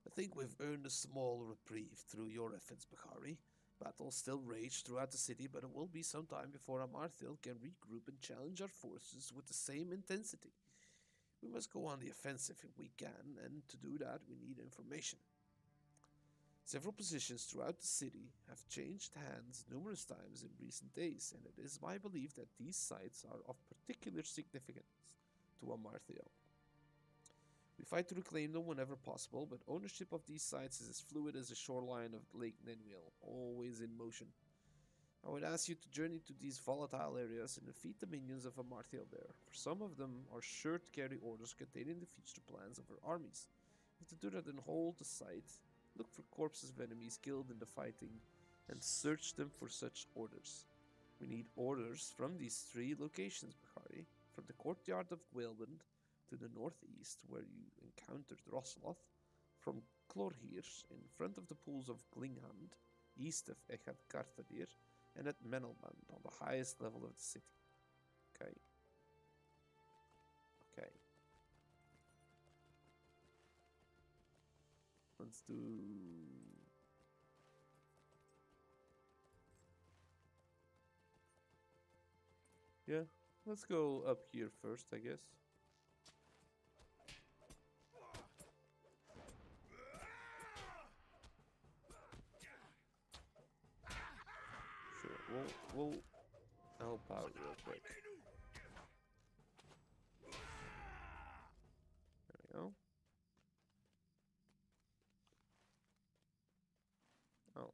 I think we've earned a small reprieve through your efforts, Bakari. Battles still rage throughout the city, but it will be some time before Amarthil can regroup and challenge our forces with the same intensity. We must go on the offensive if we can, and to do that we need information. Several positions throughout the city have changed hands numerous times in recent days, and it is my belief that these sites are of particular significance to Amarthil. We fight to reclaim them whenever possible, but ownership of these sites is as fluid as the shoreline of Lake Nenwil, always in motion. I would ask you to journey to these volatile areas and defeat the minions of Amarthil there, for some of them are sure to carry orders containing the future plans of our armies. If to do that, then hold the site, look for corpses of enemies killed in the fighting, and search them for such orders. We need orders from these three locations, Bakari, from the courtyard of Gwelbend to the northeast, where you encountered Rosloth, from Clorhir in front of the pools of Glinghand, east of Echad Karthadir, and at Menelband on the highest level of the city. Okay. Okay. Let's do... Yeah, let's go up here first, I guess. Sure, we'll help out real quick. There we go. Oh.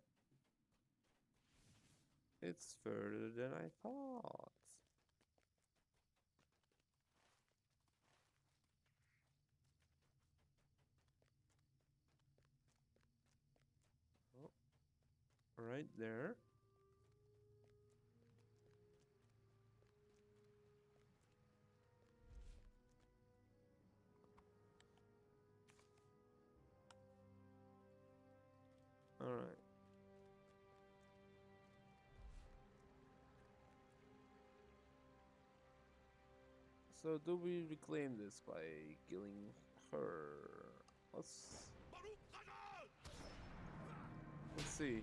It's further than I thought. Oh. Right there. Alright. So do we reclaim this by killing her? Let's see.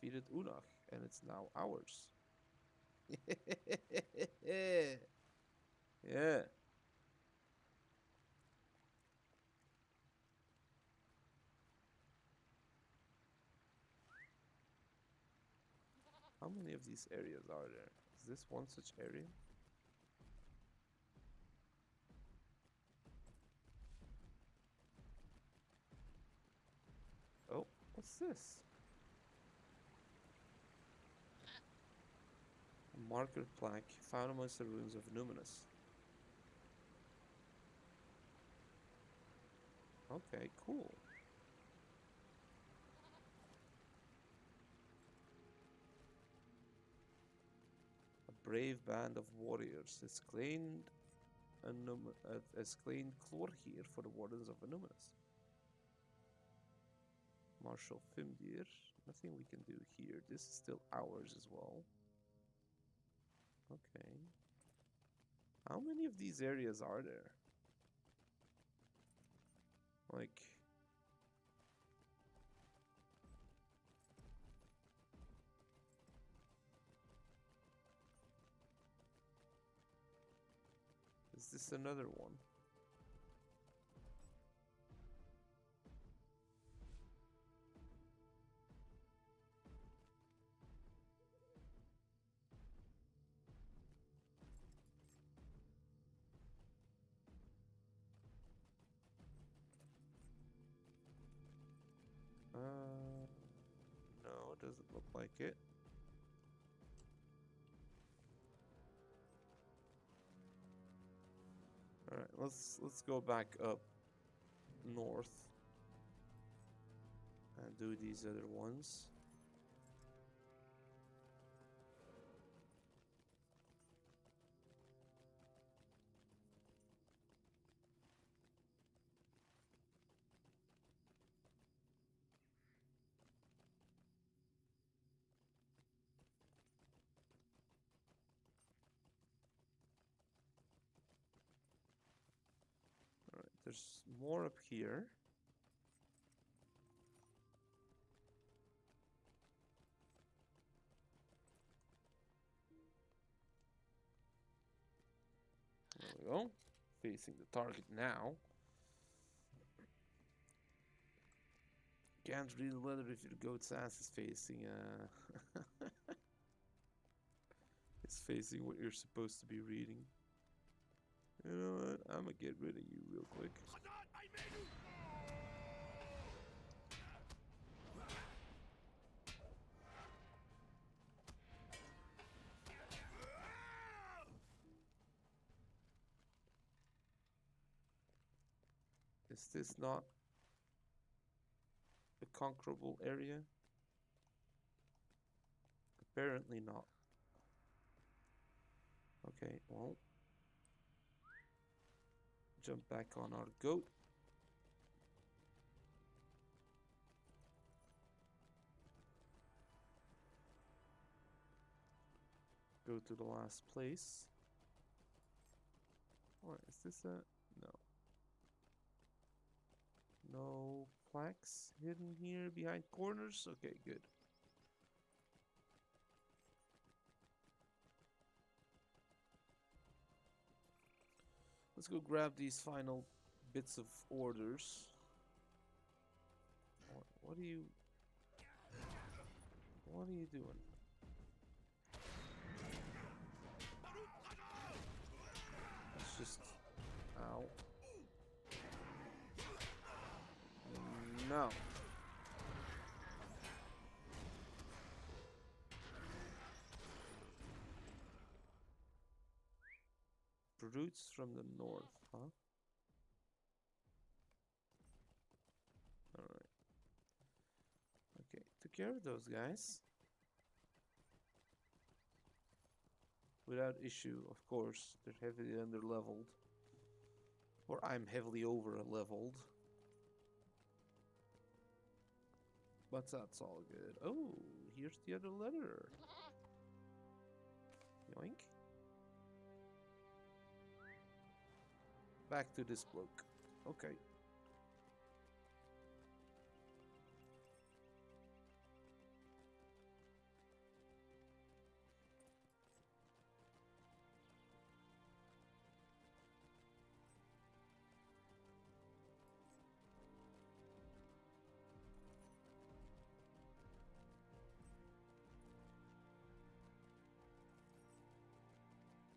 Defeated Unach, and it's now ours. Yeah. How many of these areas are there? Is this one such area? Oh, what's this? A marker plaque found amongst the ruins of Numinous. Okay, cool. A brave band of warriors has claimed Clorhir for the wardens of Numinous. Marshal Fimdir. Nothing we can do here. This is still ours as well. Okay. How many of these areas are there? Like... Is this another one? No, it doesn't look like it. All right, let's go back up north and do these other ones. All right, there's more up here. There we go. Facing the target now. Can't read the letter if your goat's ass is facing it's facing what you're supposed to be reading. You know what? I'm gonna get rid of you real quick. Is this not a conquerable area? Apparently not. Okay, well. Jump back on our goat. Go to the last place. What is this? No. No plaques hidden here behind corners? Okay, good. Let's go grab these final bits of orders. What are you... What are you doing? Let's just... Ow. No. Roots from the north, huh? Alright. Okay, took care of those guys. Without issue, of course. They're heavily under-leveled. Or I'm heavily over-leveled. But that's all good. Oh, here's the other letter. Yoink. Back to this bloke. Okay.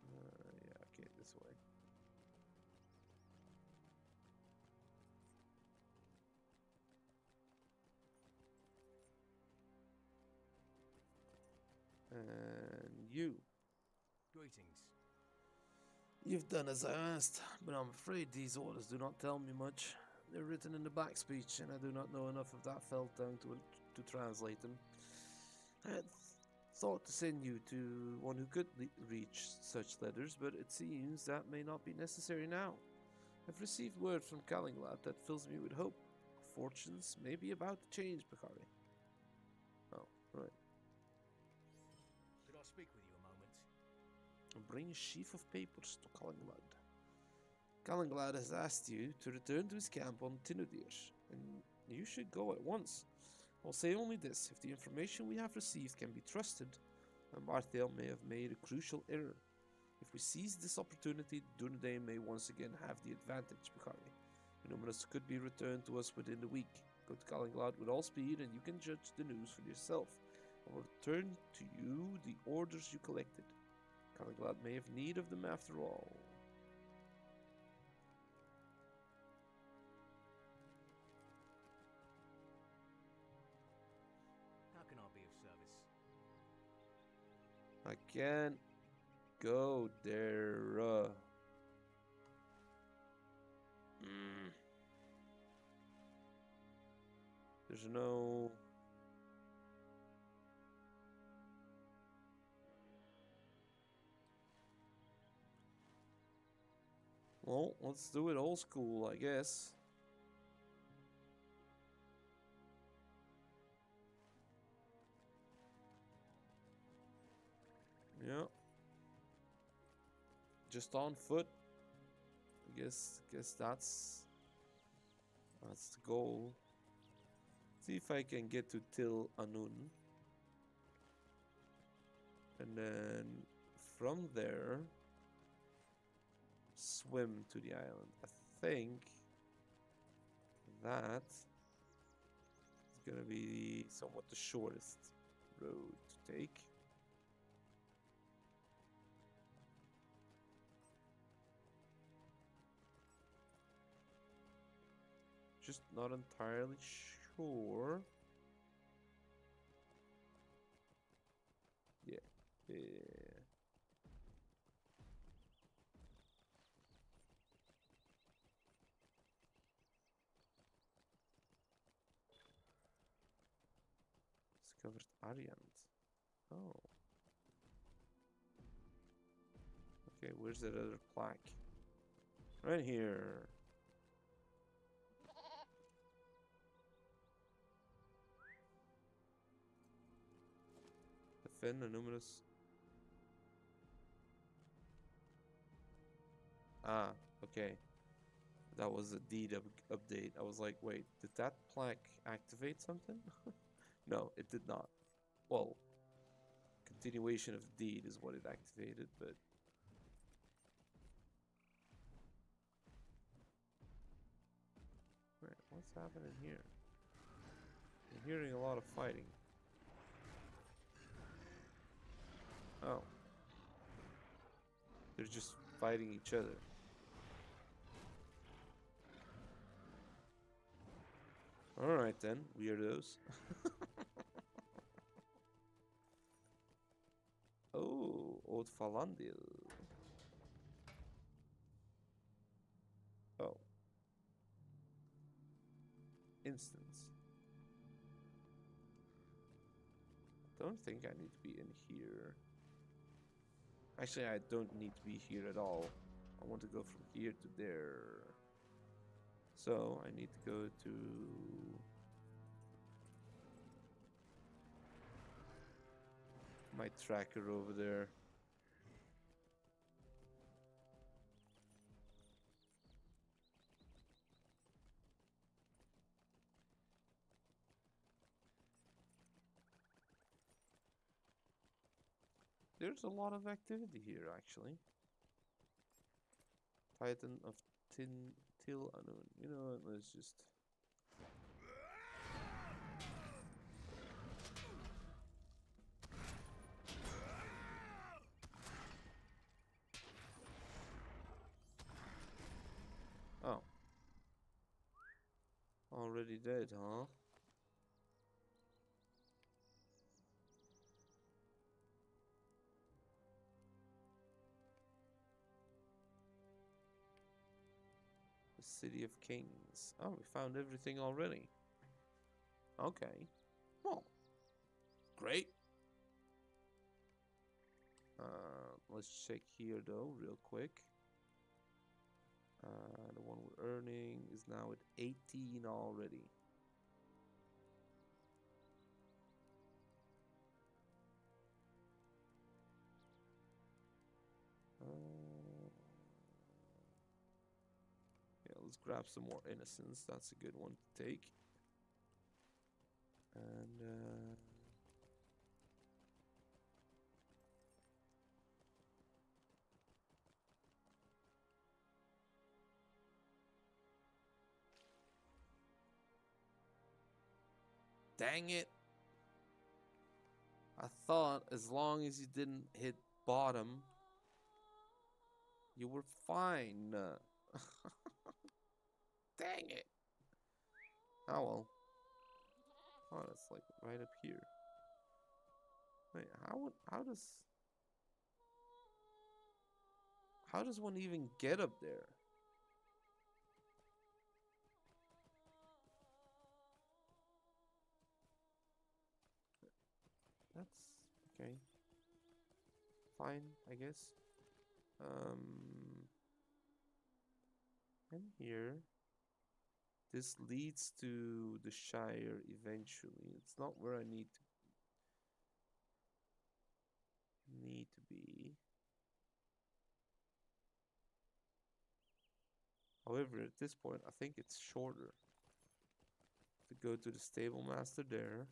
Yeah, okay, this way. And you. Greetings. You've done as I asked, but I'm afraid these orders do not tell me much. They're written in the back speech, and I do not know enough of that felt tongue to translate them. I had thought to send you to one who could reach such letters, but it seems that may not be necessary now. I've received word from Kallinglat that fills me with hope. Fortunes may be about to change, Bakari. Oh, right. Could I speak with you a moment? and bring a sheaf of papers to Callinglad. Callinglad has asked you to return to his camp on Tinudir, and you should go at once. I'll say only this: if the information we have received can be trusted, Marthael may have made a crucial error. If we seize this opportunity, Dunedain may once again have the advantage, Bukari. Numerous could be returned to us within the week. Go to Callinglad with all speed, and you can judge the news for yourself. I will return to you the orders you collected. Callinglad may have need of them after all. How can I be of service? I can't go there. There's no... Well, let's do it old school, I guess. Yeah. Just on foot. I guess that's the goal. See if I can get to Til Anun. And then from there swim to the island. I think that is gonna be somewhat the shortest road to take. Just not entirely sure. Yeah. Discovered Ariant. Oh. Okay, where's that other plaque? Right here. Defend a numerous. Ah, okay. That was a deed update. I was like, wait, did that plaque activate something? No, it did not. Well, continuation of the deed is what it activated, but... Wait, what's happening here? I'm hearing a lot of fighting. Oh. They're just fighting each other. Alright then, weirdos. Oh, Old Falandil. Oh. Instance. Don't think I need to be in here. Actually, I don't need to be here at all. I want to go from here to there. So, I need to go to... my tracker over there. There's a lot of activity here, actually. Titan of Til Anun. You know what, let's just... Oh. Already dead, huh? The City of Kings. Oh, we found everything already. Okay. Well, great. Let's check here though, real quick. The one we're earning is now at 18 already. grab some more innocence. That's a good one to take. And dang it. I thought as long as you didn't hit bottom, you were fine. Dang it. Oh well. Oh, that's like right up here. Wait, how does one even get up there? That's okay. Fine, I guess. And here. This leads to the Shire eventually. It's not where I need to be. However, at this point, I think it's shorter to go to the stable master there.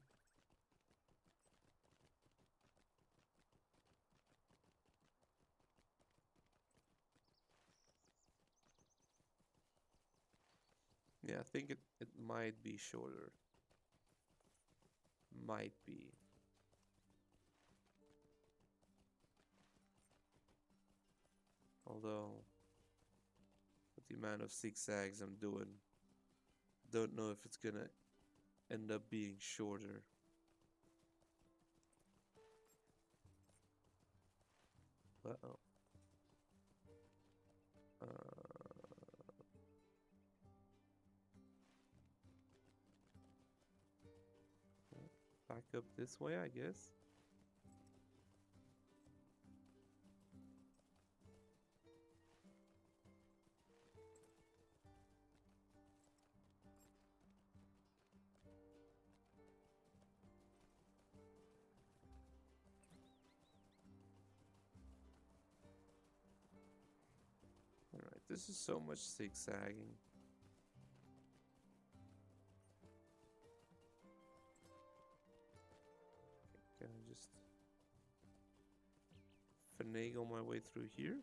Yeah, I think it might be shorter. Might be. Although, with the amount of zigzags I'm doing, don't know if it's gonna end up being shorter. Uh-oh. Back up this way, I guess. Alright, this is so much zigzagging. Can I just finagle my way through here?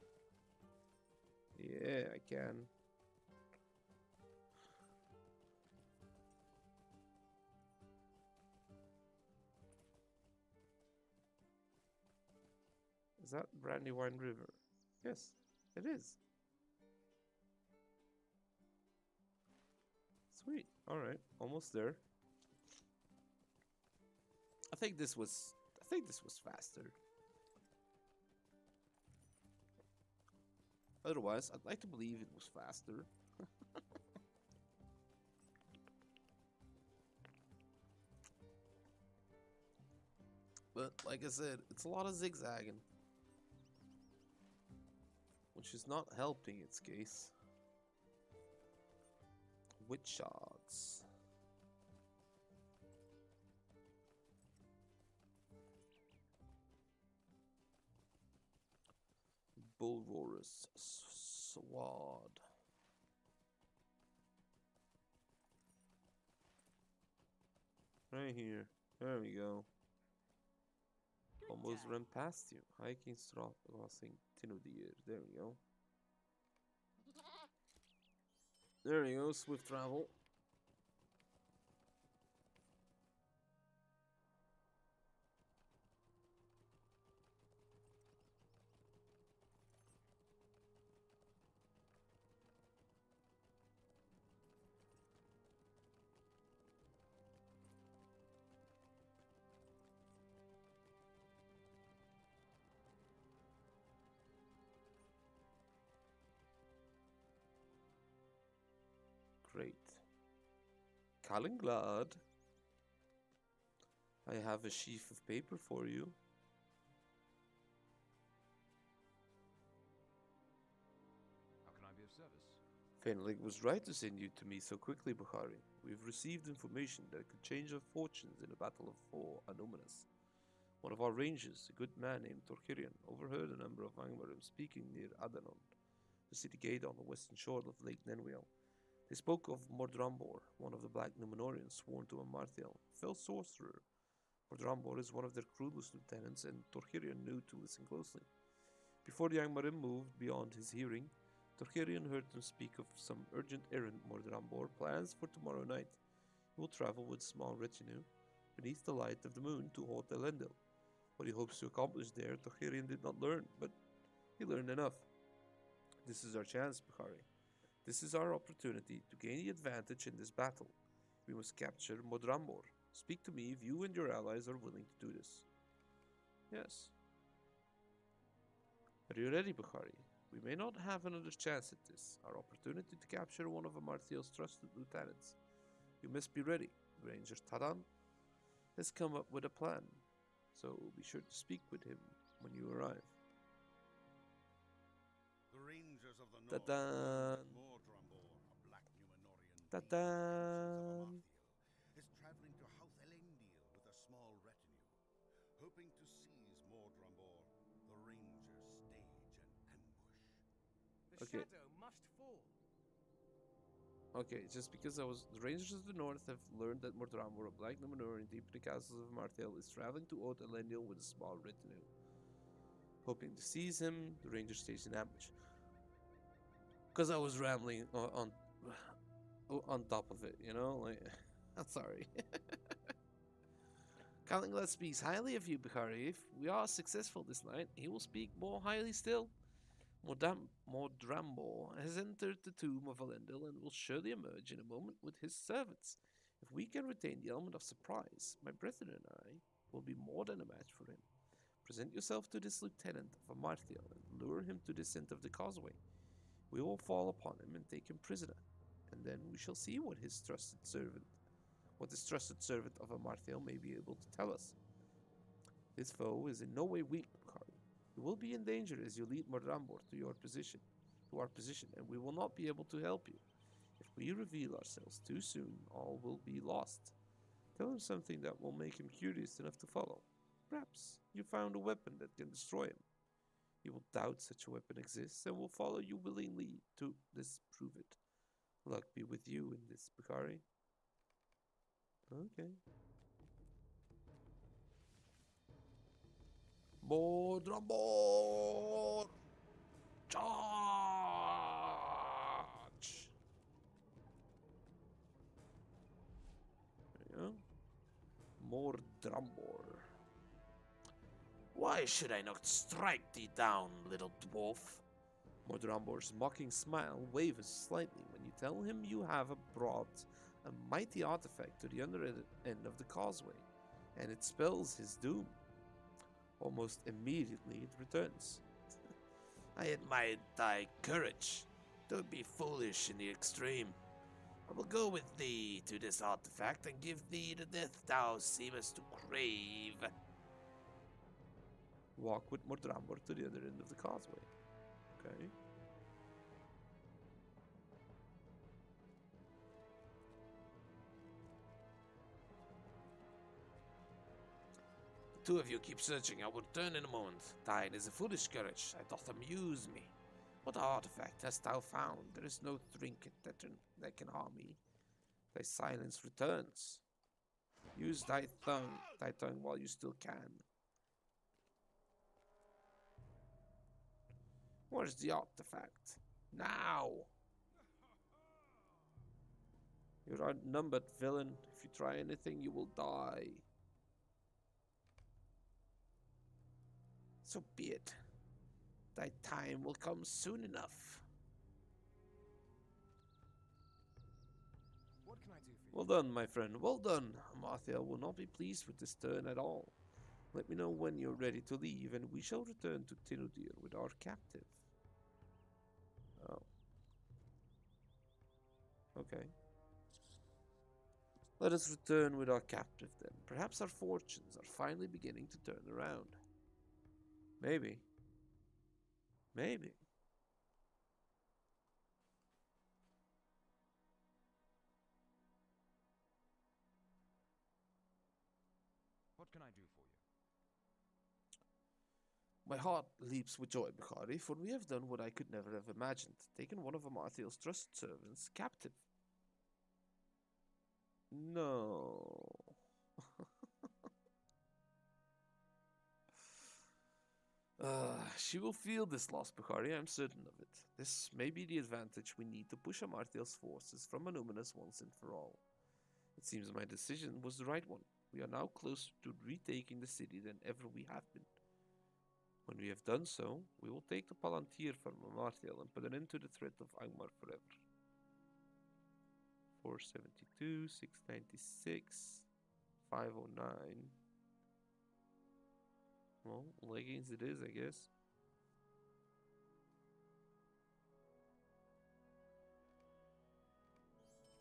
Yeah, I can. Is that Brandywine River? Yes, it is. Sweet. Alright, almost there. I think this was faster. Otherwise, I'd like to believe it was faster. But like I said, it's a lot of zigzagging, which is not helping its case. Witch shards. Bull roarers sword. Right here. There we go. Almost ran past you. Hiking straw crossing Tinodier. There we go. There we go. Swift travel. Great. Kalinglad. I have a sheaf of paper for you. How can I be of service? Fenlig was right to send you to me so quickly, Bukhari. We've received information that could change our fortunes in a battle for Anuminous. One of our rangers, a good man named Lothlórien, overheard a number of Angmarim speaking near Adanon, the city gate on the western shore of Lake Nenwiel. They spoke of Mordrambor, one of the Black Numenorians sworn to Amarthael, fell sorcerer. Mordrambor is one of their cruelest lieutenants, and Torhirion knew to listen closely. Before the Angmarim moved beyond his hearing, Torhirion heard them speak of some urgent errand Mordrambor plans for tomorrow night. He will travel with a small retinue beneath the light of the moon to Holt Elendil. What he hopes to accomplish there, Torhirion did not learn, but he learned enough. This is our chance, Bukhari. This is our opportunity to gain the advantage in this battle. We must capture Mordrambor. Speak to me if you and your allies are willing to do this. Yes. Are you ready, Bukhari? We may not have another chance at this. Our opportunity to capture one of Amarthael's trusted lieutenants. You must be ready. Ranger Tadan has come up with a plan, so be sure to speak with him when you arrive. The Rangers of the North, Ta-da! Mordrambor, a black Numenorian Ta-da! is traveling to House Elendil with a small retinue, hoping to seize Mordrambor. The Rangers stage an ambush. The Okay. shadow must fall. Okay, just because the Rangers of the North have learned that Mordrambor, a black Numenorian deep in the castles of Amarthael, is traveling to Old Elendil with a small retinue. Hoping to seize him, the Rangers staged an ambush. Because I was rambling on top of it, you know? Like, I'm sorry. Kalingla speaks highly of you, Bukhari. If we are successful this night, he will speak more highly still. Mordrambor has entered the tomb of Elendil and will surely emerge in a moment with his servants. If we can retain the element of surprise, my brethren and I will be more than a match for him. Present yourself to this lieutenant of Amarthael and lure him to the descent of the causeway. We will fall upon him and take him prisoner, and then we shall see what this trusted servant of Amarthael may be able to tell us. This foe is in no way weak, Bukhari. You will be in danger as you lead Mordrambor to our position, and we will not be able to help you. If we reveal ourselves too soon, all will be lost. Tell him something that will make him curious enough to follow. Perhaps you found a weapon that can destroy him. He will doubt such a weapon exists and will follow you willingly to disprove it. Luck be with you in this, Bukhari. Okay. Mordrambor! Charge! There you go. Mordrambor. Why should I not strike thee down, little dwarf? Mordrambor's mocking smile wavers slightly when you tell him you have brought a mighty artifact to the other end of the causeway, and it spells his doom. Almost immediately it returns. I admire thy courage. Don't be foolish in the extreme. I will go with thee to this artifact and give thee the death thou seemest to crave. Walk with Mordrambor to the other end of the causeway. Okay. The two of you keep searching. I will return in a moment. Thine is a foolish courage. It doth amuse me. What artifact hast thou found? There is no trinket that can harm me. Thy silence returns. Use thy tongue while you still can. Where's the artifact? Now! You're outnumbered, villain. If you try anything, you will die. So be it. Thy time will come soon enough. What can I do for you? Well done, my friend. Well done. Amarthael will not be pleased with this turn at all. Let me know when you're ready to leave, and we shall return to Tinudir with our captive. Oh. Okay. Let us return with our captive then. Perhaps our fortunes are finally beginning to turn around. Maybe. Maybe. What can I do for you? My heart leaps with joy, Bukhari, for we have done what I could never have imagined, taken one of Amarthael's trusted servants captive. No. She will feel this loss, Bukhari, I'm certain of it. This may be the advantage we need to push Amarthel's forces from Anuminus once and for all. It seems my decision was the right one. We are now closer to retaking the city than ever we have been. When we have done so, we will take the Palantir from Amarthel and put an end to the threat of Angmar forever. 472, 696, 509. Well, leggings it is, I guess.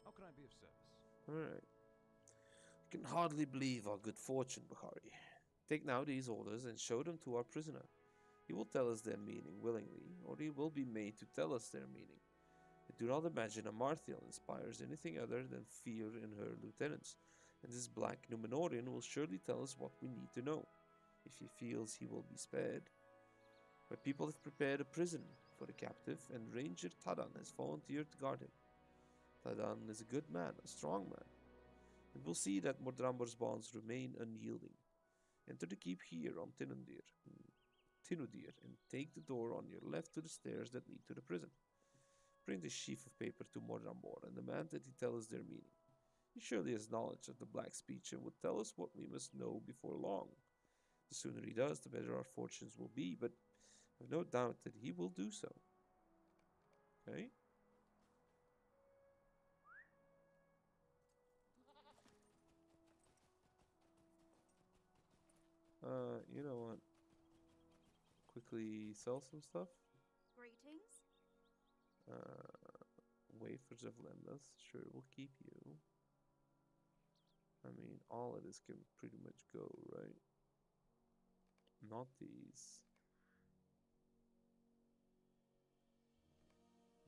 How can I be of service? Alright. I can hardly believe our good fortune, Bukhari. Take now these orders and show them to our prisoner. He will tell us their meaning willingly, or he will be made to tell us their meaning. I do not imagine Amarthiel inspires anything other than fear in her lieutenants, and this black Numenorian will surely tell us what we need to know, if he feels he will be spared. My people have prepared a prison for the captive, and Ranger Tadan has volunteered to guard him. Tadan is a good man, a strong man, and we'll see that Mordrambor's bonds remain unyielding. Enter the keep here on Tinudir, and take the door on your left to the stairs that lead to the prison. Bring the sheaf of paper to Mordramor and demand that he tell us their meaning. He surely has knowledge of the black speech and would tell us what we must know before long. The sooner he does, the better our fortunes will be, but I have no doubt that he will do so. Okay? You know what? Quickly sell some stuff. Greetings. Wafers of Lemnos, sure, we'll keep you. I mean, all of this can pretty much go, right? Not these.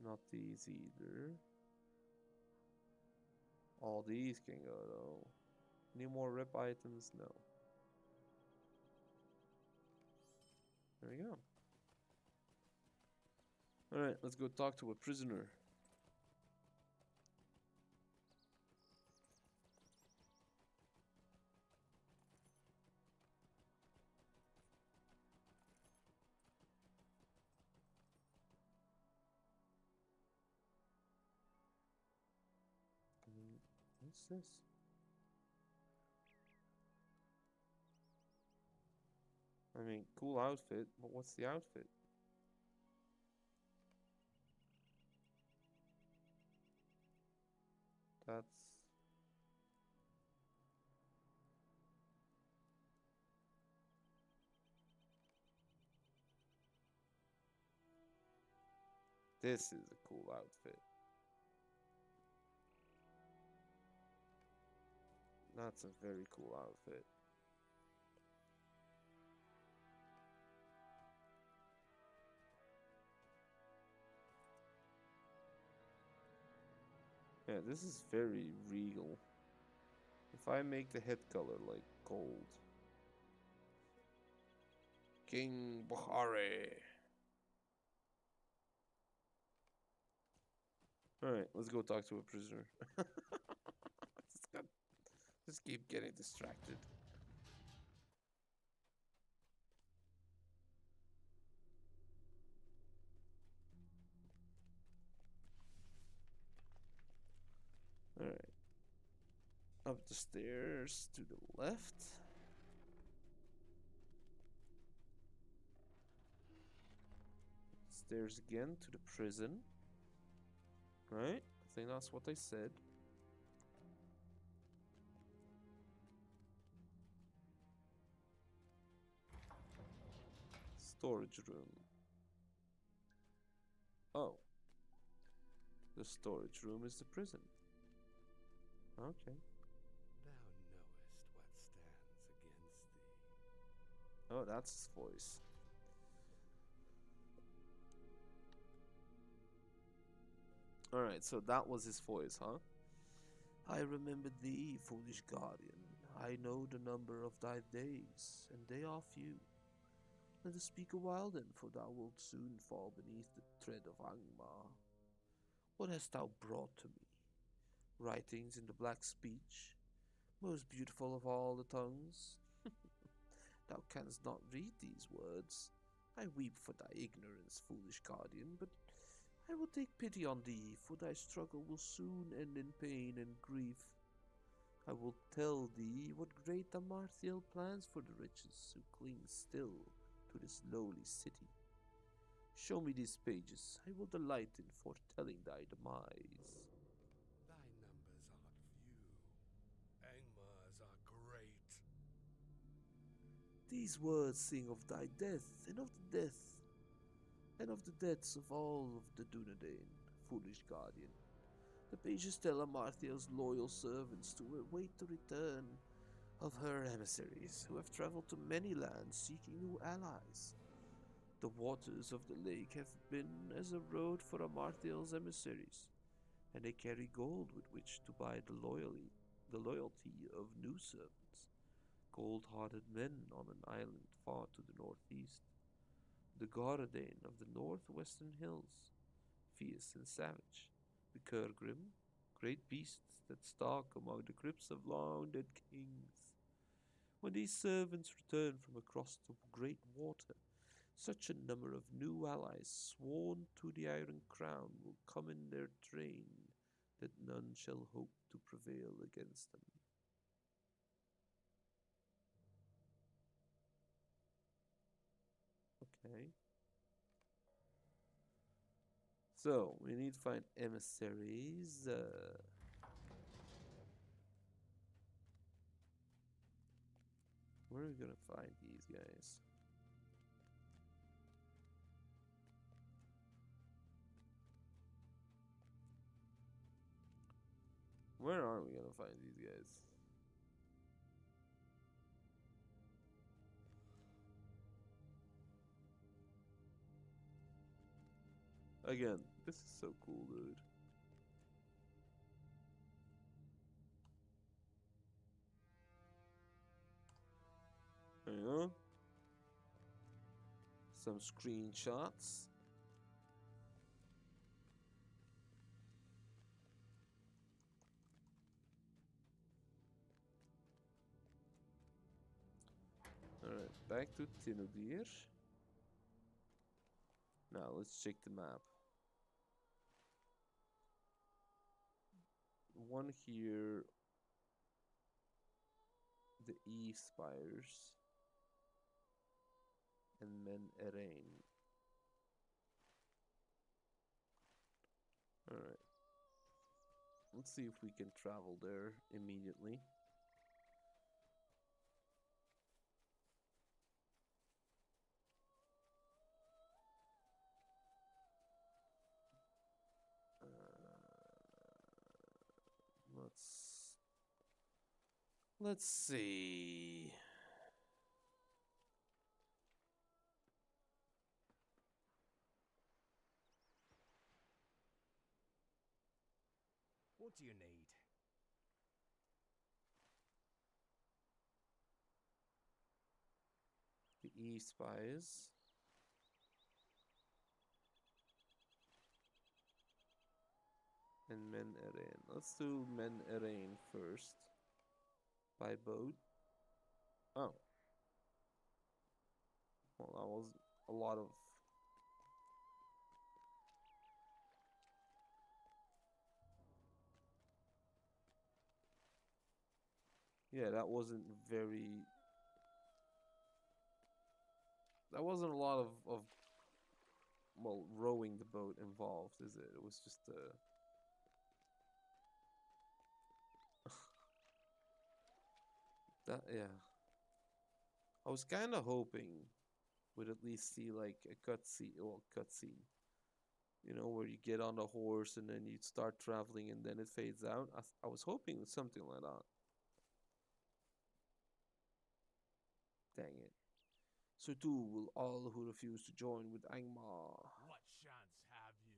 Not these either. All these can go, though. Any more rep items? No. There we go. Alright, let's go talk to a prisoner. What's this? I mean, cool outfit, but what's the outfit? That's... This is a cool outfit. That's a very cool outfit. Yeah, this is very regal. If I make the head color like gold. King Bukhari. Alright, let's go talk to a prisoner. Just keep getting distracted. Alright. Up the stairs to the left. Stairs again to the prison. Right? I think that's what I said. Storage room. Oh. The storage room is the prison. Okay. Thou knowest what stands against thee. Oh, that's his voice. Alright, so that was his voice, huh? I remember thee, foolish guardian. I know the number of thy days, and they are few. Let us speak a while then, for thou wilt soon fall beneath the tread of Angmar. What hast thou brought to me? writings in the black speech, most beautiful of all the tongues. Thou canst not read these words. I weep for thy ignorance, foolish guardian, but I will take pity on thee, for thy struggle will soon end in pain and grief. I will tell thee what great Amarthael plans for the wretches who cling still to this lowly city. Show me these pages, I will delight in foretelling thy demise. Thy numbers are few. Angmars are great. These words sing of thy death, and of the death, and of the deaths of all of the Dunedain, foolish guardian. The pages tell Amarthael's loyal servants to await the return of her emissaries, who have traveled to many lands seeking new allies. The waters of the lake have been as a road for Amarthael's emissaries, and they carry gold with which to buy the loyalty of new servants, cold-hearted men on an island far to the northeast, the Gardain of the northwestern hills, fierce and savage, the Kurgrim, great beasts that stalk among the crypts of long-dead kings. When these servants return from across the great water, such a number of new allies sworn to the Iron Crown will come in their train that none shall hope to prevail against them. Okay. So, we need to find emissaries. Where are we gonna find these guys? Where are we gonna find these guys? Again, this is so cool, dude. There you go. Some screenshots. Alright, back to Tinudir. Now let's check the map. One here, the E spires, and Men Erain. Alright. Let's see if we can travel there immediately. Let's see. What do you need? The E spies. And Men Erain. Let's do Men Erain first. By boat. Oh. Well, that was a lot of... Yeah, that wasn't very... That wasn't a lot of well, rowing the boat involved, is it? It was just that, yeah. I was kind of hoping we'd at least see like a cutscene. You know, where you get on the horse and then you start traveling and then it fades out. I was hoping it was something like that. Dang it. So too will all who refuse to join with Angmar. What chance have you?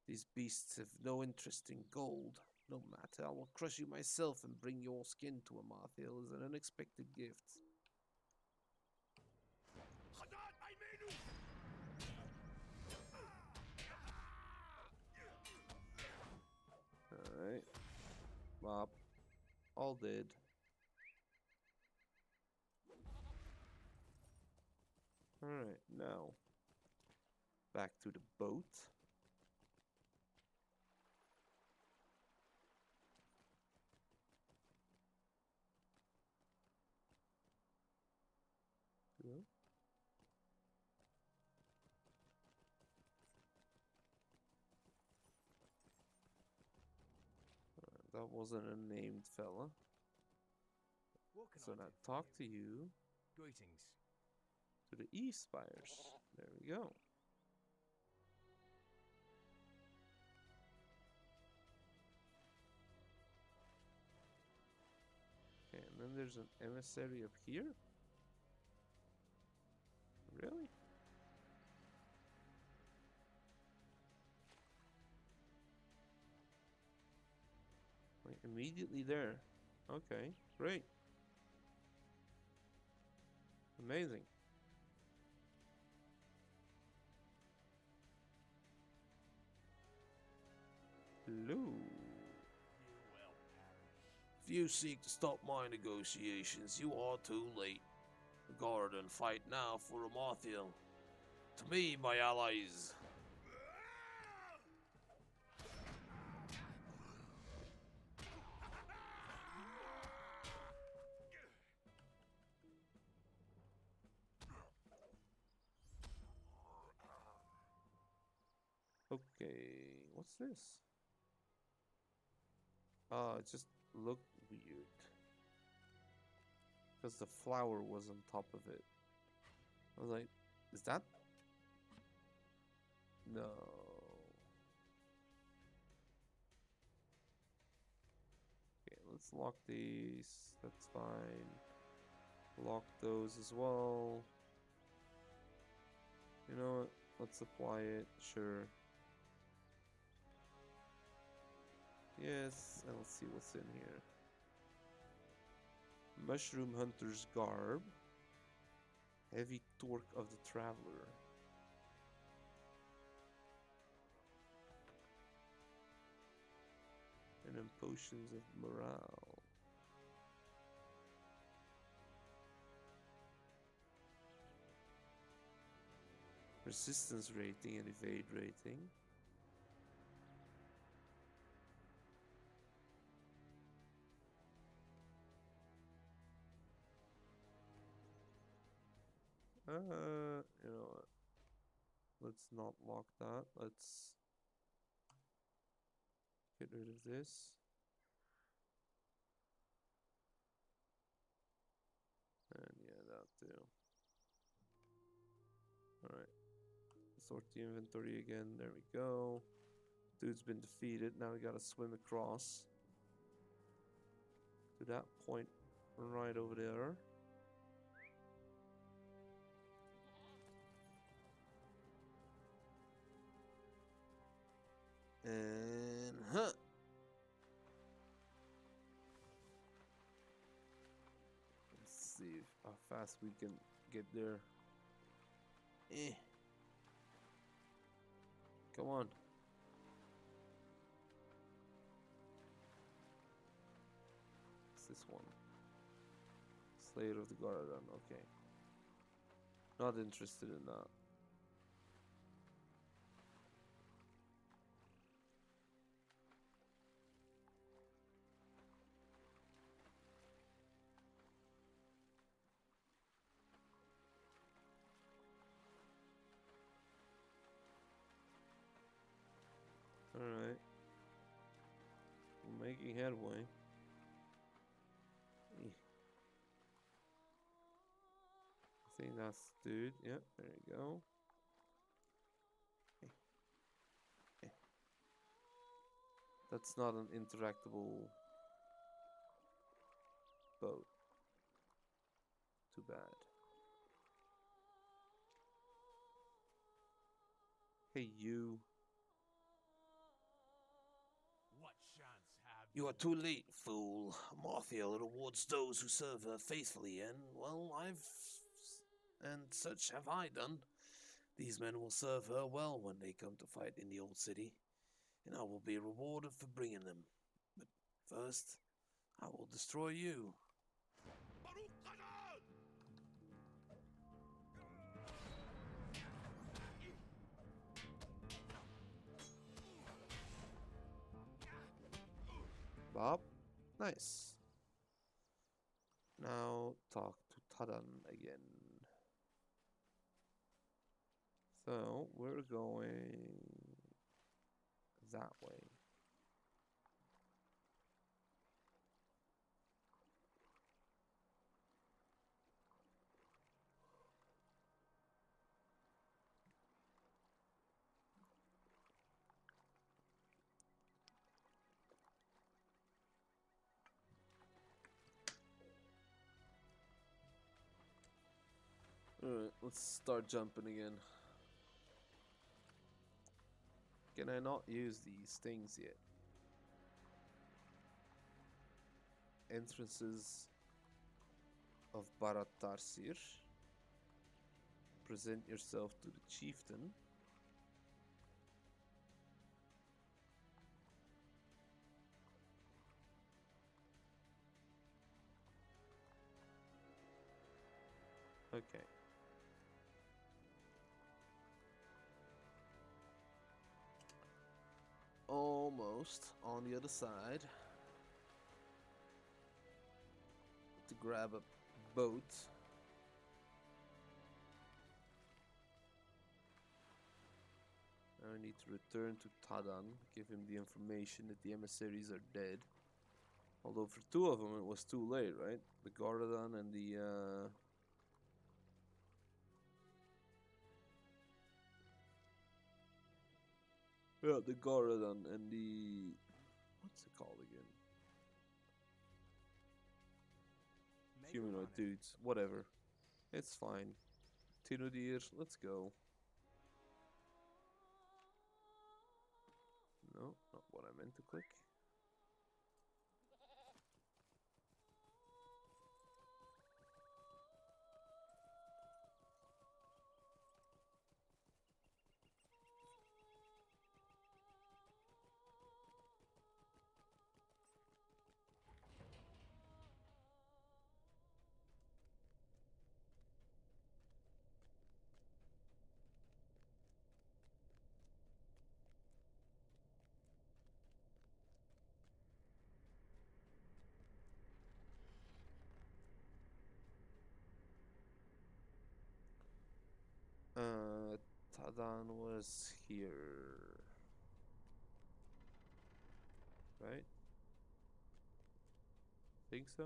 These beasts have no interest in gold. No matter, I will crush you myself and bring your skin to Amarthael as an unexpected gift. Alright. Bop. All dead. Alright, now back to the boat. Yeah. That wasn't a named fella. What can So I now do for talk you? to you Greetings. to the east spires. There we go. Okay, and then there's an emissary up here? Really? Like immediately there. Okay, great. Amazing. Hello. You will perish. If you seek to stop my negotiations, you are too late. Guard and fight now for Amarthiel. To me, my allies. Okay, what's this? It just looked weird. Because the flower was on top of it. I was like, is that? No. Okay, let's lock these. That's fine. Lock those as well. You know what? Let's apply it. Sure. Yes, and let's see what's in here. Mushroom Hunter's Garb. Heavy Torque of the Traveler. And then Potions of Morale. Resistance rating and evade rating. You know what? Let's not lock that. Let's get rid of this. And yeah, that too. Alright. Sort the inventory again. There we go. Dude's been defeated. Now we gotta swim across to that point right over there. And Let's see how fast we can get there. eh. Come on. What's this one? Slayer of the Garden. Okay. Not interested in that. Alright. We're making headway. I think that's the dude. Yep, there you go. That's not an interactable boat. Too bad. Hey, you. What chance have You are too late, fool. Amarthiel rewards those who serve her faithfully, and, well, and such have I done. These men will serve her well when they come to fight in the old city, and I will be rewarded for bringing them. But First, I will destroy you. Bob? Nice. Now talk to Tadan again. So we're going that way. Alright, let's start jumping again. Can I not use these things yet? Entrances of Baratarsir. Present yourself to the chieftain. Okay. Almost on the other side. To grab a boat. Now I need to return to Tadan, give him the information that the emissaries are dead. Although for two of them it was too late, right? The Garadan and the yeah, the Garadan and the what's it called again? Make a Humanoid run at it. dudes, whatever. It's fine. Tinodir, let's go. No, not what I meant to click. Tadan was here. Right? Think so?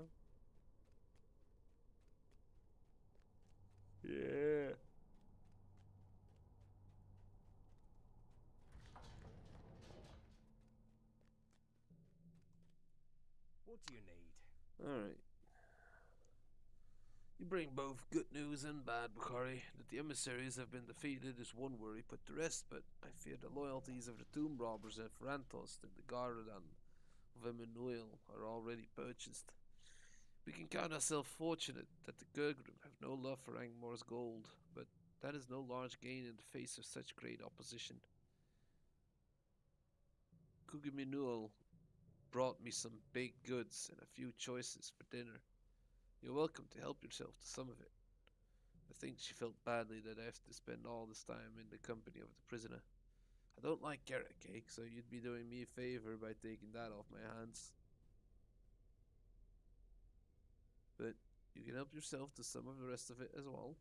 Yeah. What do you need? Alright. You bring both good news and bad, Bukhari. That the emissaries have been defeated is one worry put to rest, but I fear the loyalties of the tomb robbers at Frantos and the Garadan of Emmanuel are already purchased. We can count ourselves fortunate that the Gurgrim have no love for Angmar's gold, but that is no large gain in the face of such great opposition. Kuguminuel brought me some baked goods and a few choices for dinner. You're welcome to help yourself to some of it. I think she felt badly that I have to spend all this time in the company of the prisoner. I don't like carrot cake, so you'd be doing me a favor by taking that off my hands. But you can help yourself to some of the rest of it as well.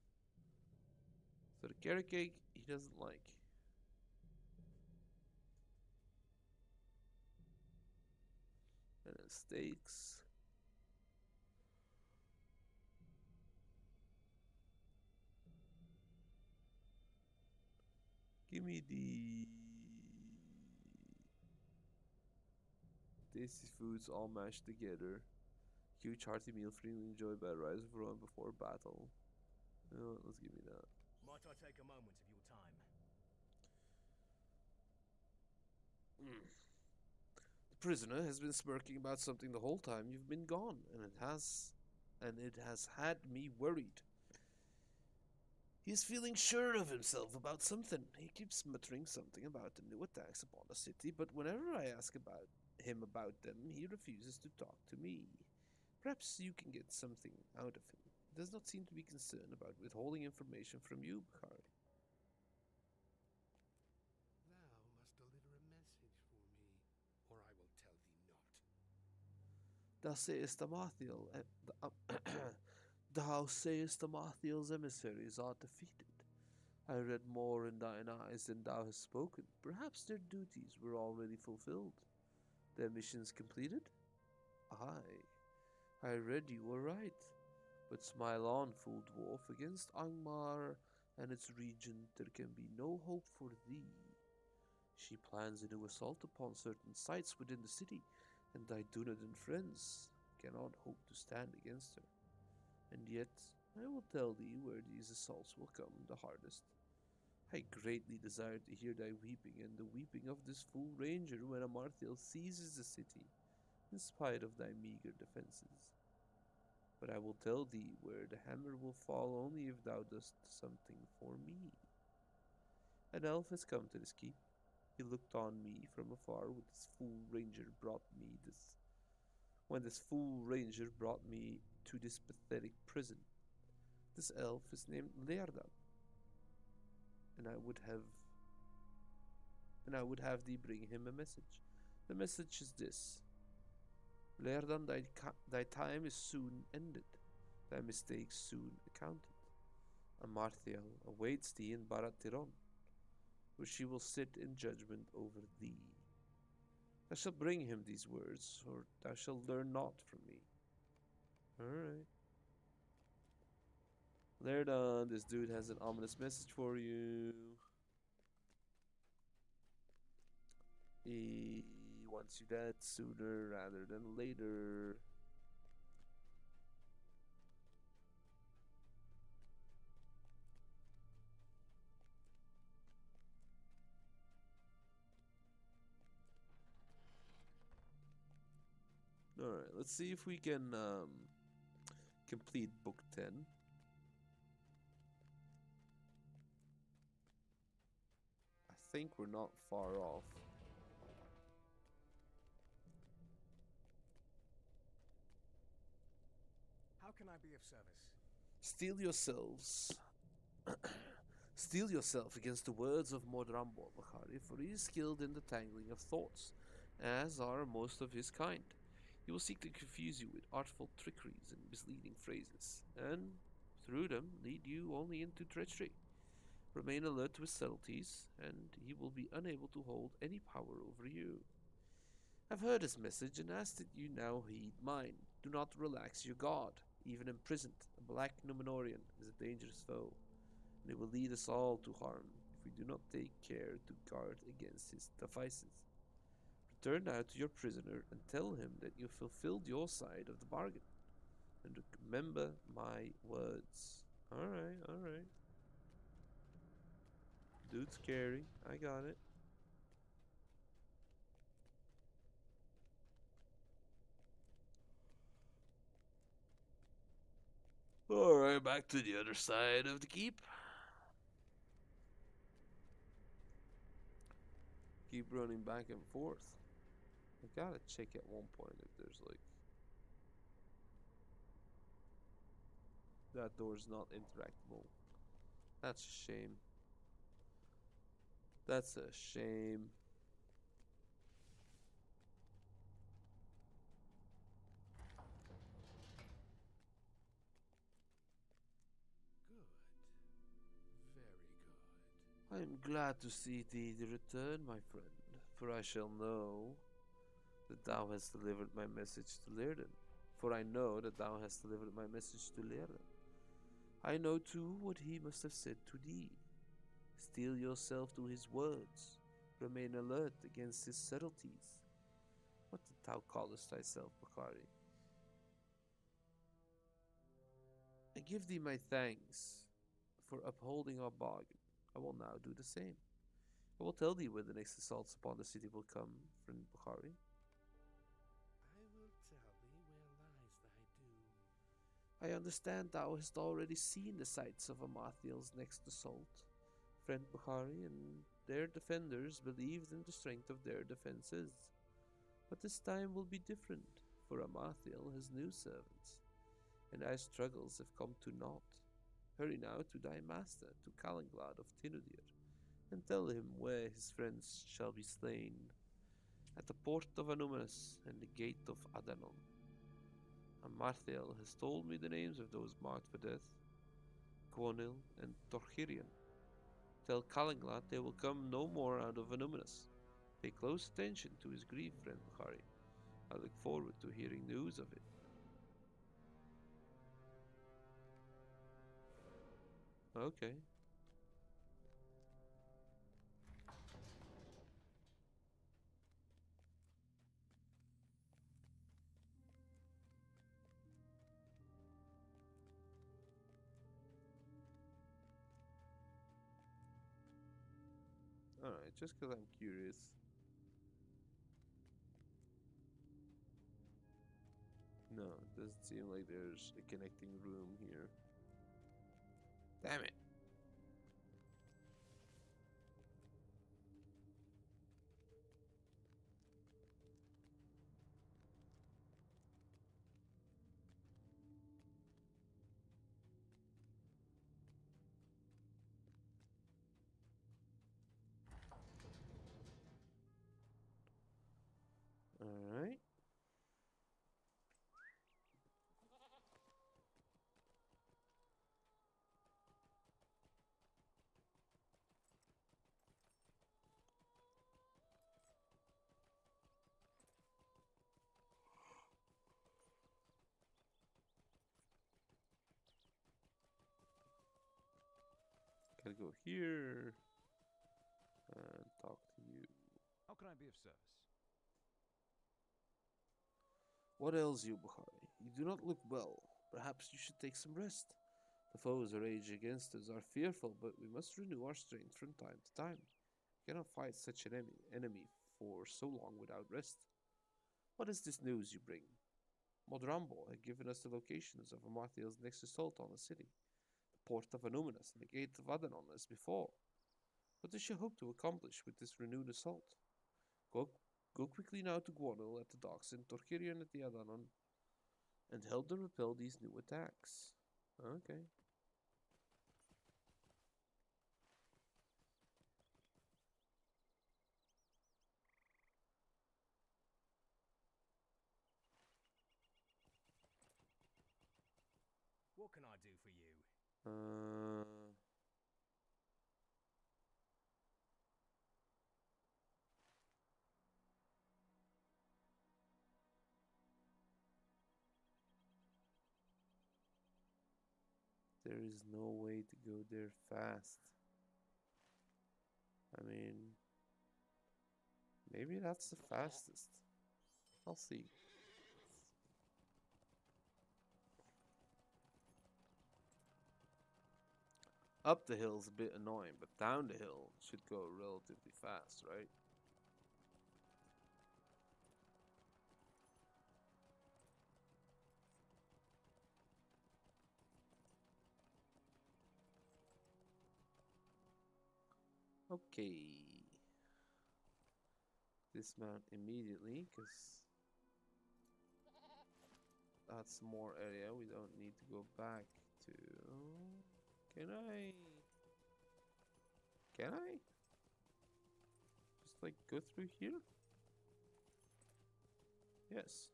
So the carrot cake he doesn't like. And then steaks. Give me the tasty foods all mashed together. Huge hearty meal freely enjoyed by a rise of everyone before battle. You know what, let's give me that. Might I take a moment of your time? The prisoner has been smirking about something the whole time you've been gone, and it has had me worried. He is feeling sure of himself about something. He keeps muttering something about the new attacks upon the city, but whenever I ask about him about them, he refuses to talk to me. Perhaps you can get something out of him. He does not seem to be concerned about withholding information from you, Bakari. Thou must deliver a message for me, or I will tell thee not. Thou sayest thou sayest the Mathiel's emissaries are defeated. I read more in thine eyes than thou hast spoken. Perhaps their duties were already fulfilled. Their missions completed? Aye, I read you were right. But smile on, fool dwarf. Against Angmar and its region there can be no hope for thee. She plans a new assault upon certain sites within the city, and thy Duned and friends cannot hope to stand against her. And yet, I will tell thee where these assaults will come the hardest. I greatly desire to hear thy weeping and the weeping of this fool ranger when Amarthael seizes the city, in spite of thy meager defenses. But I will tell thee where the hammer will fall only if thou dost something for me. An elf has come to this keep. He looked on me from afar when this fool ranger brought me to this pathetic prison. This elf is named Leardan, and I would have thee bring him a message. The message is this: Leardan, thy time is soon ended, thy mistakes soon accounted. Amarthael awaits thee in Barad-Tiron, where she will sit in judgment over thee. Thou shalt bring him these words, or thou shalt learn naught from me. Alright. Leardan, this dude has an ominous message for you. He wants you dead sooner rather than later. Alright, let's see if we can complete book 10. I think we're not far off. How can I be of service? Steel yourselves. Steel yourself against the words of Modrambo, Bakari, for he is skilled in the tangling of thoughts, as are most of his kind. He will seek to confuse you with artful trickeries and misleading phrases, and through them lead you only into treachery. Remain alert to his subtleties, and he will be unable to hold any power over you. I've heard his message and ask that you now heed mine. Do not relax your guard. Even imprisoned, a black Numenorian is a dangerous foe, and it will lead us all to harm if we do not take care to guard against his devices. Return now to your prisoner and tell him that you fulfilled your side of the bargain. And remember my words. Alright. Dude's scary. I got it. Alright, back to the other side of the keep. Keep running back and forth. I gotta check at one point if there's like... That door's not interactable. That's a shame. That's a shame. Good. Very good. I am glad to see thee return, my friend, for I shall know that thou hast delivered my message to Lyrdan. For I know that thou hast delivered my message to Lyrdan. I know too what he must have said to thee. Steel yourself to his words. Remain alert against his subtleties. What did thou callest thyself, Bakari? I give thee my thanks for upholding our bargain. I will now do the same. I will tell thee where the next assaults upon the city will come, friend Bakari. I will tell thee where lies thy doom. I understand thou hast already seen the sights of Amathiel's next assault, friend Bakari, and their defenders believed in the strength of their defenses. But this time will be different, for Amathiel has new servants, and our struggles have come to naught. Hurry now to thy master, to Calanglad of Tinudir, and tell him where his friends shall be slain, at the port of Anumerus and the gate of Adanon. Amathiel has told me the names of those marked for death, Gwonil and Torchirion. Tell Calanglad they will come no more out of Anumerus. Pay close attention to his grief, friend Bukhari. I look forward to hearing news of it. Okay. Alright, just because I'm curious. No, it doesn't seem like there's a connecting room here. Damn it. Alright. Gotta go here and talk to you. How can I be of service? What ails you, Bukhari? You do not look well. Perhaps you should take some rest. The foes who rage against us are fearful, but we must renew our strength from time to time. We cannot fight such an enemy for so long without rest. What is this news you bring? Modrambo had given us the locations of Amathiel's next assault on the city, the port of Anuminus and the gate of Adanon as before. What does she hope to accomplish with this renewed assault? Go quickly now to Gwonil at the docks and Torchirion at the Adanon, and help them repel these new attacks. Okay. What can I do for you? There is no way to go there fast. I mean, maybe that's the fastest. I'll see. Up the hill's a bit annoying, but down the hill should go relatively fast, right? Okay. Dismount immediately, because that's more area we don't need to go back to. Can I? Can I? Just like go through here? Yes.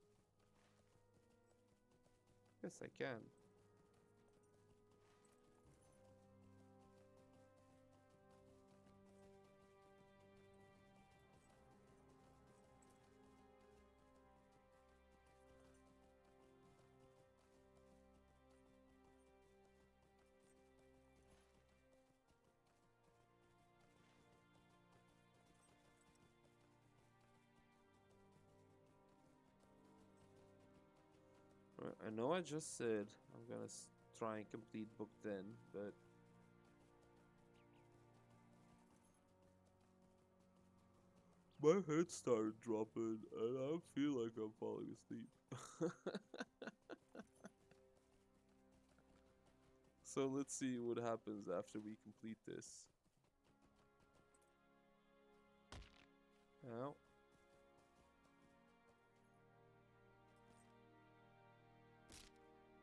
Yes, I can. I know I just said I'm gonna try and complete book 10, but my head started dropping and I feel like I'm falling asleep. So let's see what happens after we complete this. Now.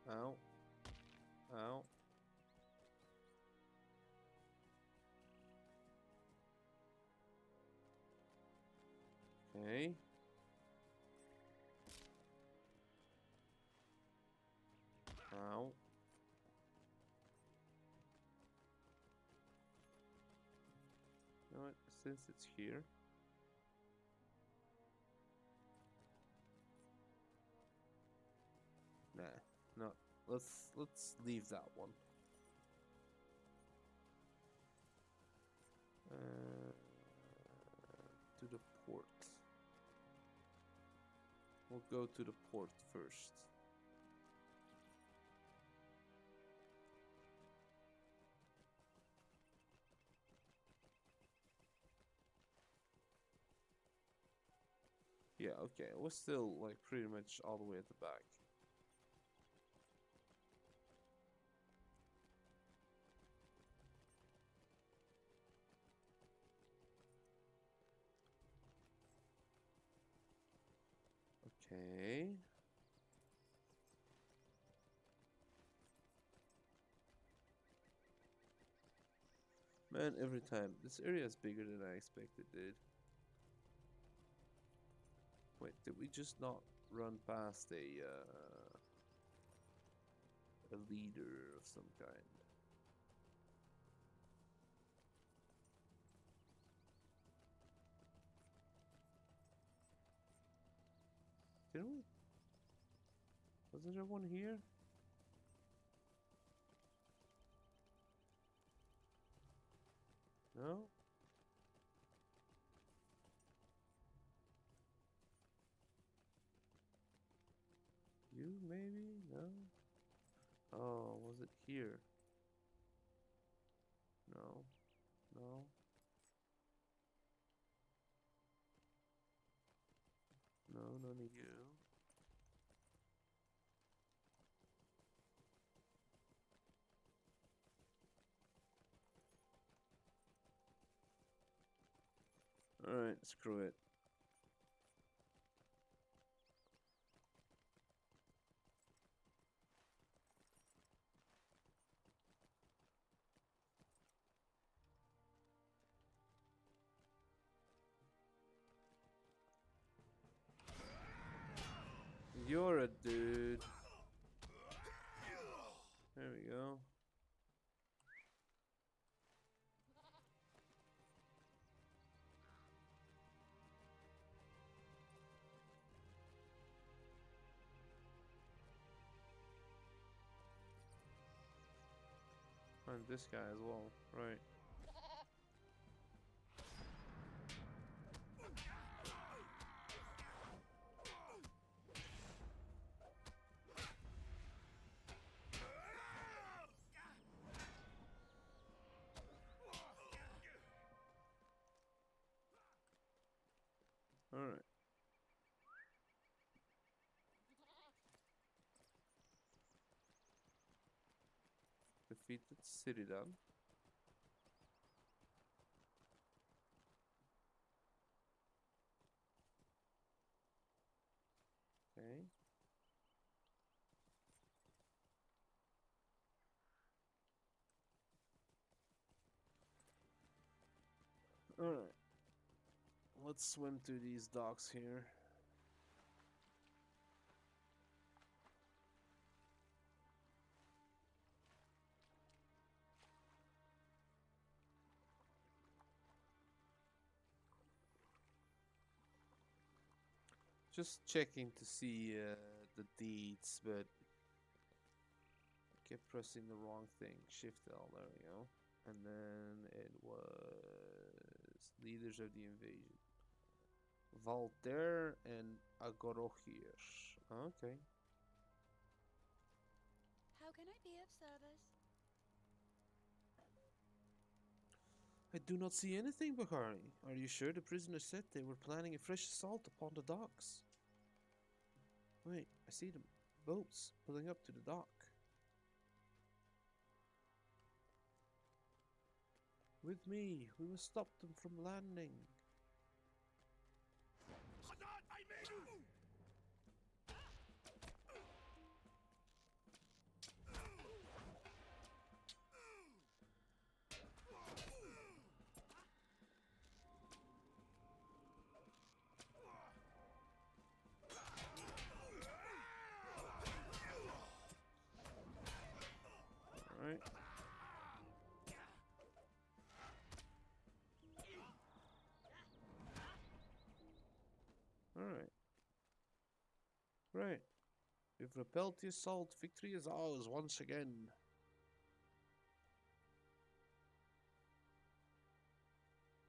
Ow. Ow. Okay. Ow. You know what? Since it's here. Nah, no. Let's leave that one. To the port. We'll go to the port first. Yeah, okay. We're still like pretty much all the way at the back. Okay. Man, every time. This area is bigger than I expected, dude. Wait, did we just not run past a leader of some kind? Didn't we? Wasn't there one here? No? You maybe? No? Oh, was it here? No. No. No, none of you. Alright, screw it. You're a dude. There we go. And this guy as well, right? Alright. Defeated Citadel. Okay. Alright. Let's swim through these docks here. Just checking to see the deeds, but I kept pressing the wrong thing. Shift L, there we go. And then it was leaders of the invasion. Valter and Agorohir. Okay. How can I be of service? I do not see anything, Bakari. Are you sure the prisoners said they were planning a fresh assault upon the docks? Wait, I see them. Boats pulling up to the dock. With me, we must stop them from landing. Alright. Alright. Right. We've repelled the assault. Victory is ours once again.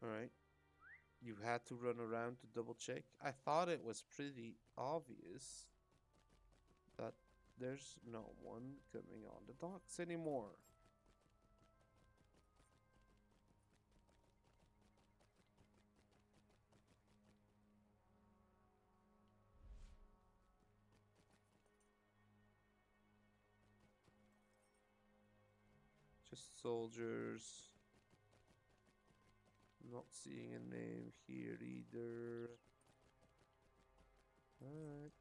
Alright. You had to run around to double check. I thought it was pretty obvious that there's no one coming on the docks anymore. Just soldiers. Not seeing a name here either. Alright.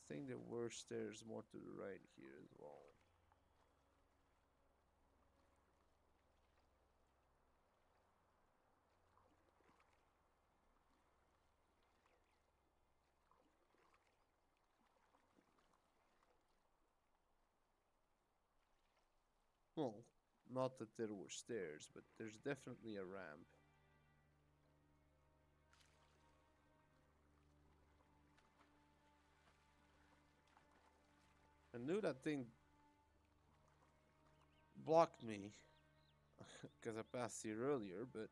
I think there were stairs more to the right here as well. Well, not that there were stairs, but there's definitely a ramp. I knew that thing blocked me because I passed here earlier, but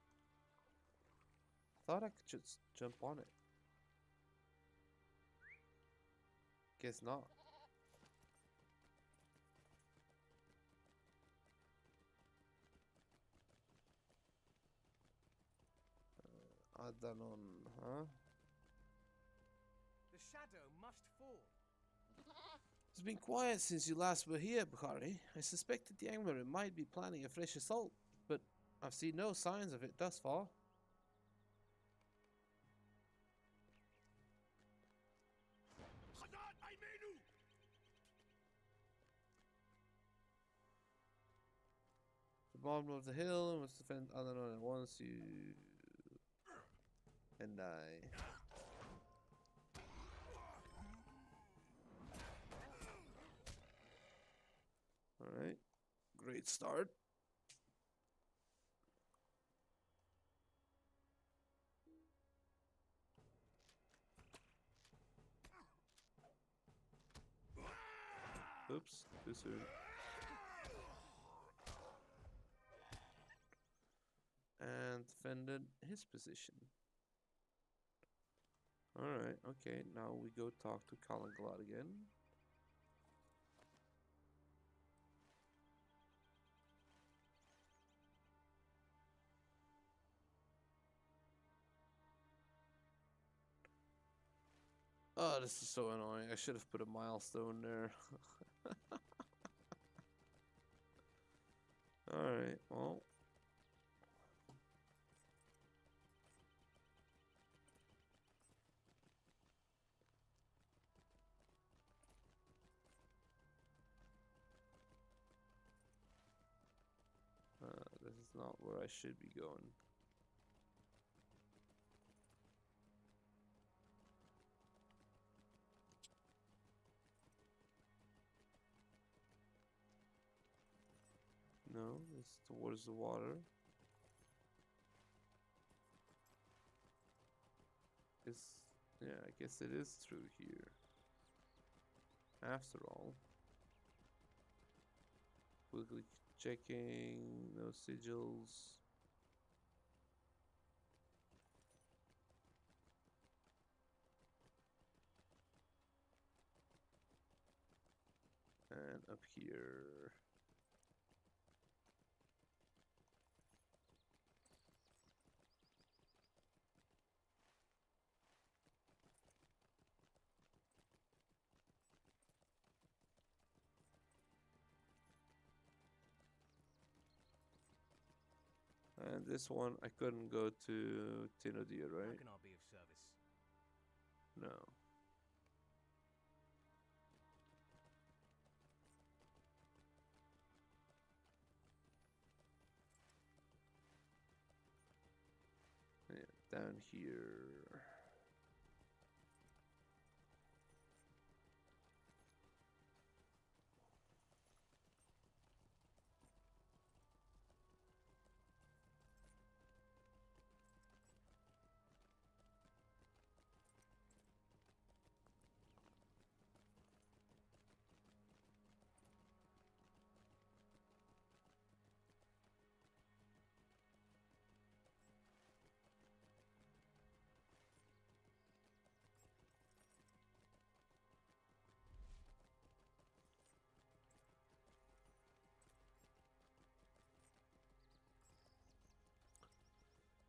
thought I could just jump on it. Guess not. I don't know, huh? The shadow must fall. It's been quiet since you last were here, Bukhari. I suspected the Angmar might be planning a fresh assault, but I've seen no signs of it thus far. The bottom of the hill and must defend other than once you and I. Alright. Great start. Oops, too soon. And defended his position. Alright, okay, now we go talk to Kalanglad again. Oh, this is so annoying. I should have put a milestone there. Alright, well. This is not where I should be going. No, it's towards the water. Yeah, I guess it is through here. After all. Quickly checking, no sigils. And up here. And this one, I couldn't go to Tinodir, How right? can I be of service? No. down here.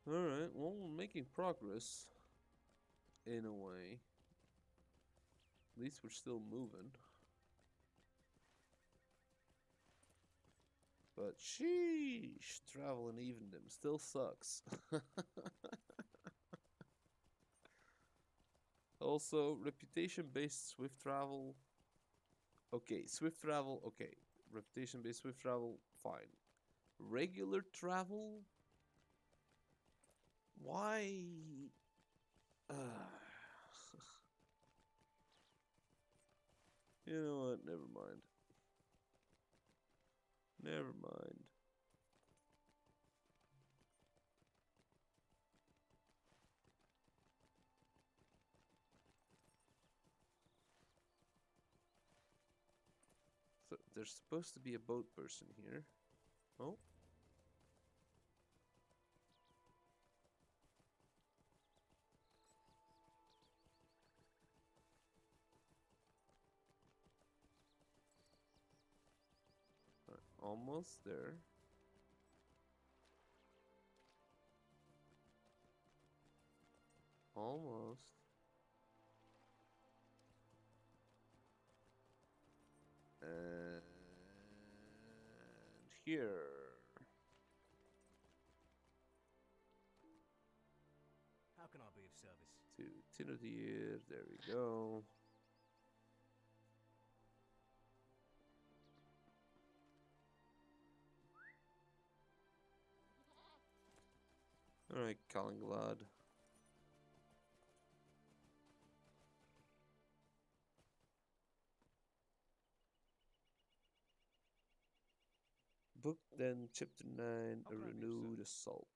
Alright, well, we're making progress. In a way. At least we're still moving. But sheesh, travel in Evendom still sucks. Also, reputation-based swift travel. Okay, swift travel, okay. Reputation-based swift travel, fine. Regular travel? Why? You know what? Never mind. Never mind. So there's supposed to be a boat person here. Oh. Right, almost there. Almost. And here. How can I be of service? To Tinodir, there we go. Alright, Kalinglad. Book then, Chapter 9, A Renewed Assault.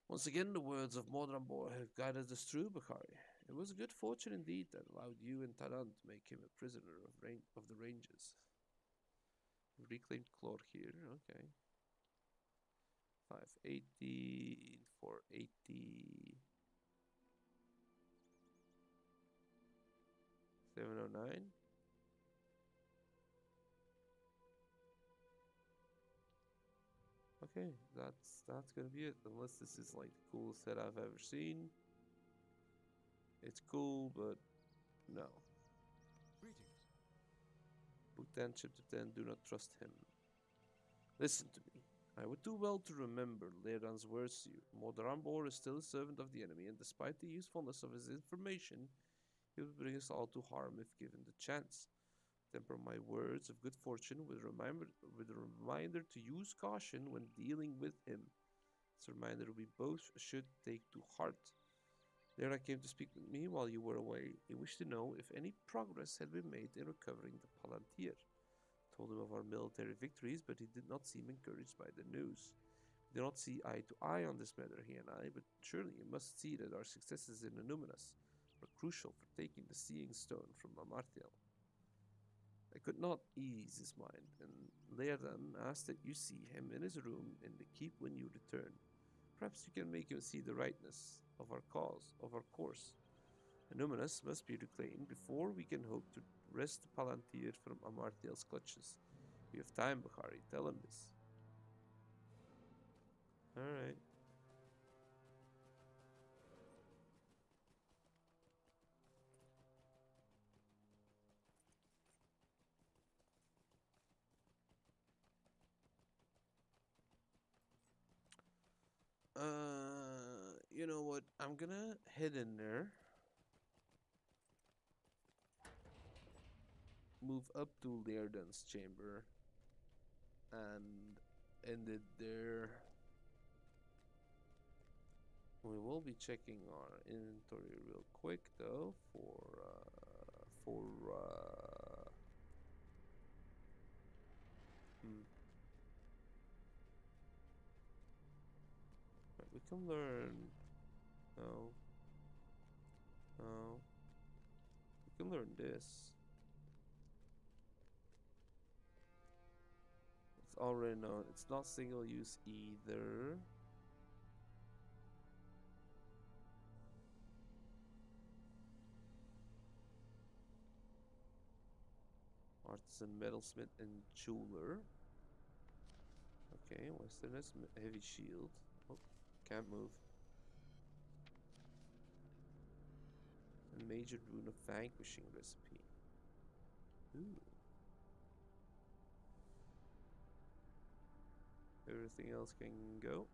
Once again, the words of Mordrambor have guided us through Bakari. It was a good fortune indeed that allowed you and Taran to make him a prisoner of the ranges. Reclaimed Claw here, okay. 580, 480. 709. Okay, that's gonna be it. Unless this is like the coolest set I've ever seen. It's cool, but no. Greetings. Book 10, Chapter 10, do not trust him. Listen to me. I would do well to remember Leran's words to you. Mordrambor is still a servant of the enemy, and despite the usefulness of his information, he will bring us all to harm if given the chance. Temper my words of good fortune with a reminder to use caution when dealing with him. It's a reminder we both should take to heart. Lera came to speak with me while you were away. He wished to know if any progress had been made in recovering the Palantir. Told him of our military victories, but he did not seem encouraged by the news. We do not see eye to eye on this matter, he and I, but surely you must see that our successes in Numinous were crucial for taking the Seeing Stone from Amarthael. I could not ease his mind, and Leran asked that you see him in his room in the keep when you return. Perhaps you can make him see the rightness of our cause, of our course. Numinous must be reclaimed before we can hope to wrest the Palantir from Amarthael's clutches. We have time, Bakari. Tell him this. Alright. You know what? I'm gonna head in there. Move up to Leardan's chamber. And end it there. We will be checking our inventory real quick though for right, we can learn. No. No. We can learn this. It's already known. It's not single use either. Artisan, metalsmith, and jeweler. Okay, westerness, heavy shield. Oh, can't move. And major rune of vanquishing recipe. Ooh. Everything else can go.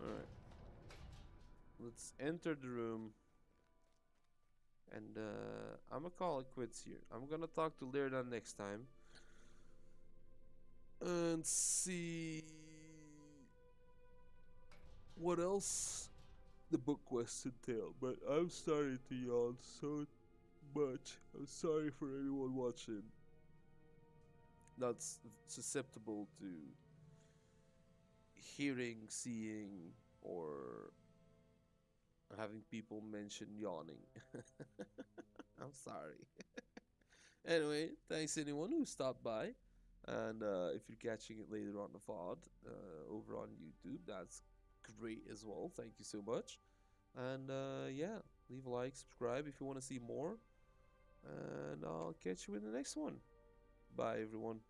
Alright. Let's enter the room. And I'm gonna call it quits here. I'm gonna talk to Lothlórien next time. And see what else the book quests entail. But I'm starting to yawn so much. I'm sorry for anyone watching that's susceptible to hearing, seeing, or having people mention yawning. I'm sorry. Anyway, thanks anyone who stopped by. And if you're catching it later on the VOD over on YouTube, that's great as well. Thank you so much. And yeah, leave a like, subscribe if you want to see more. And I'll catch you in the next one. Bye, everyone.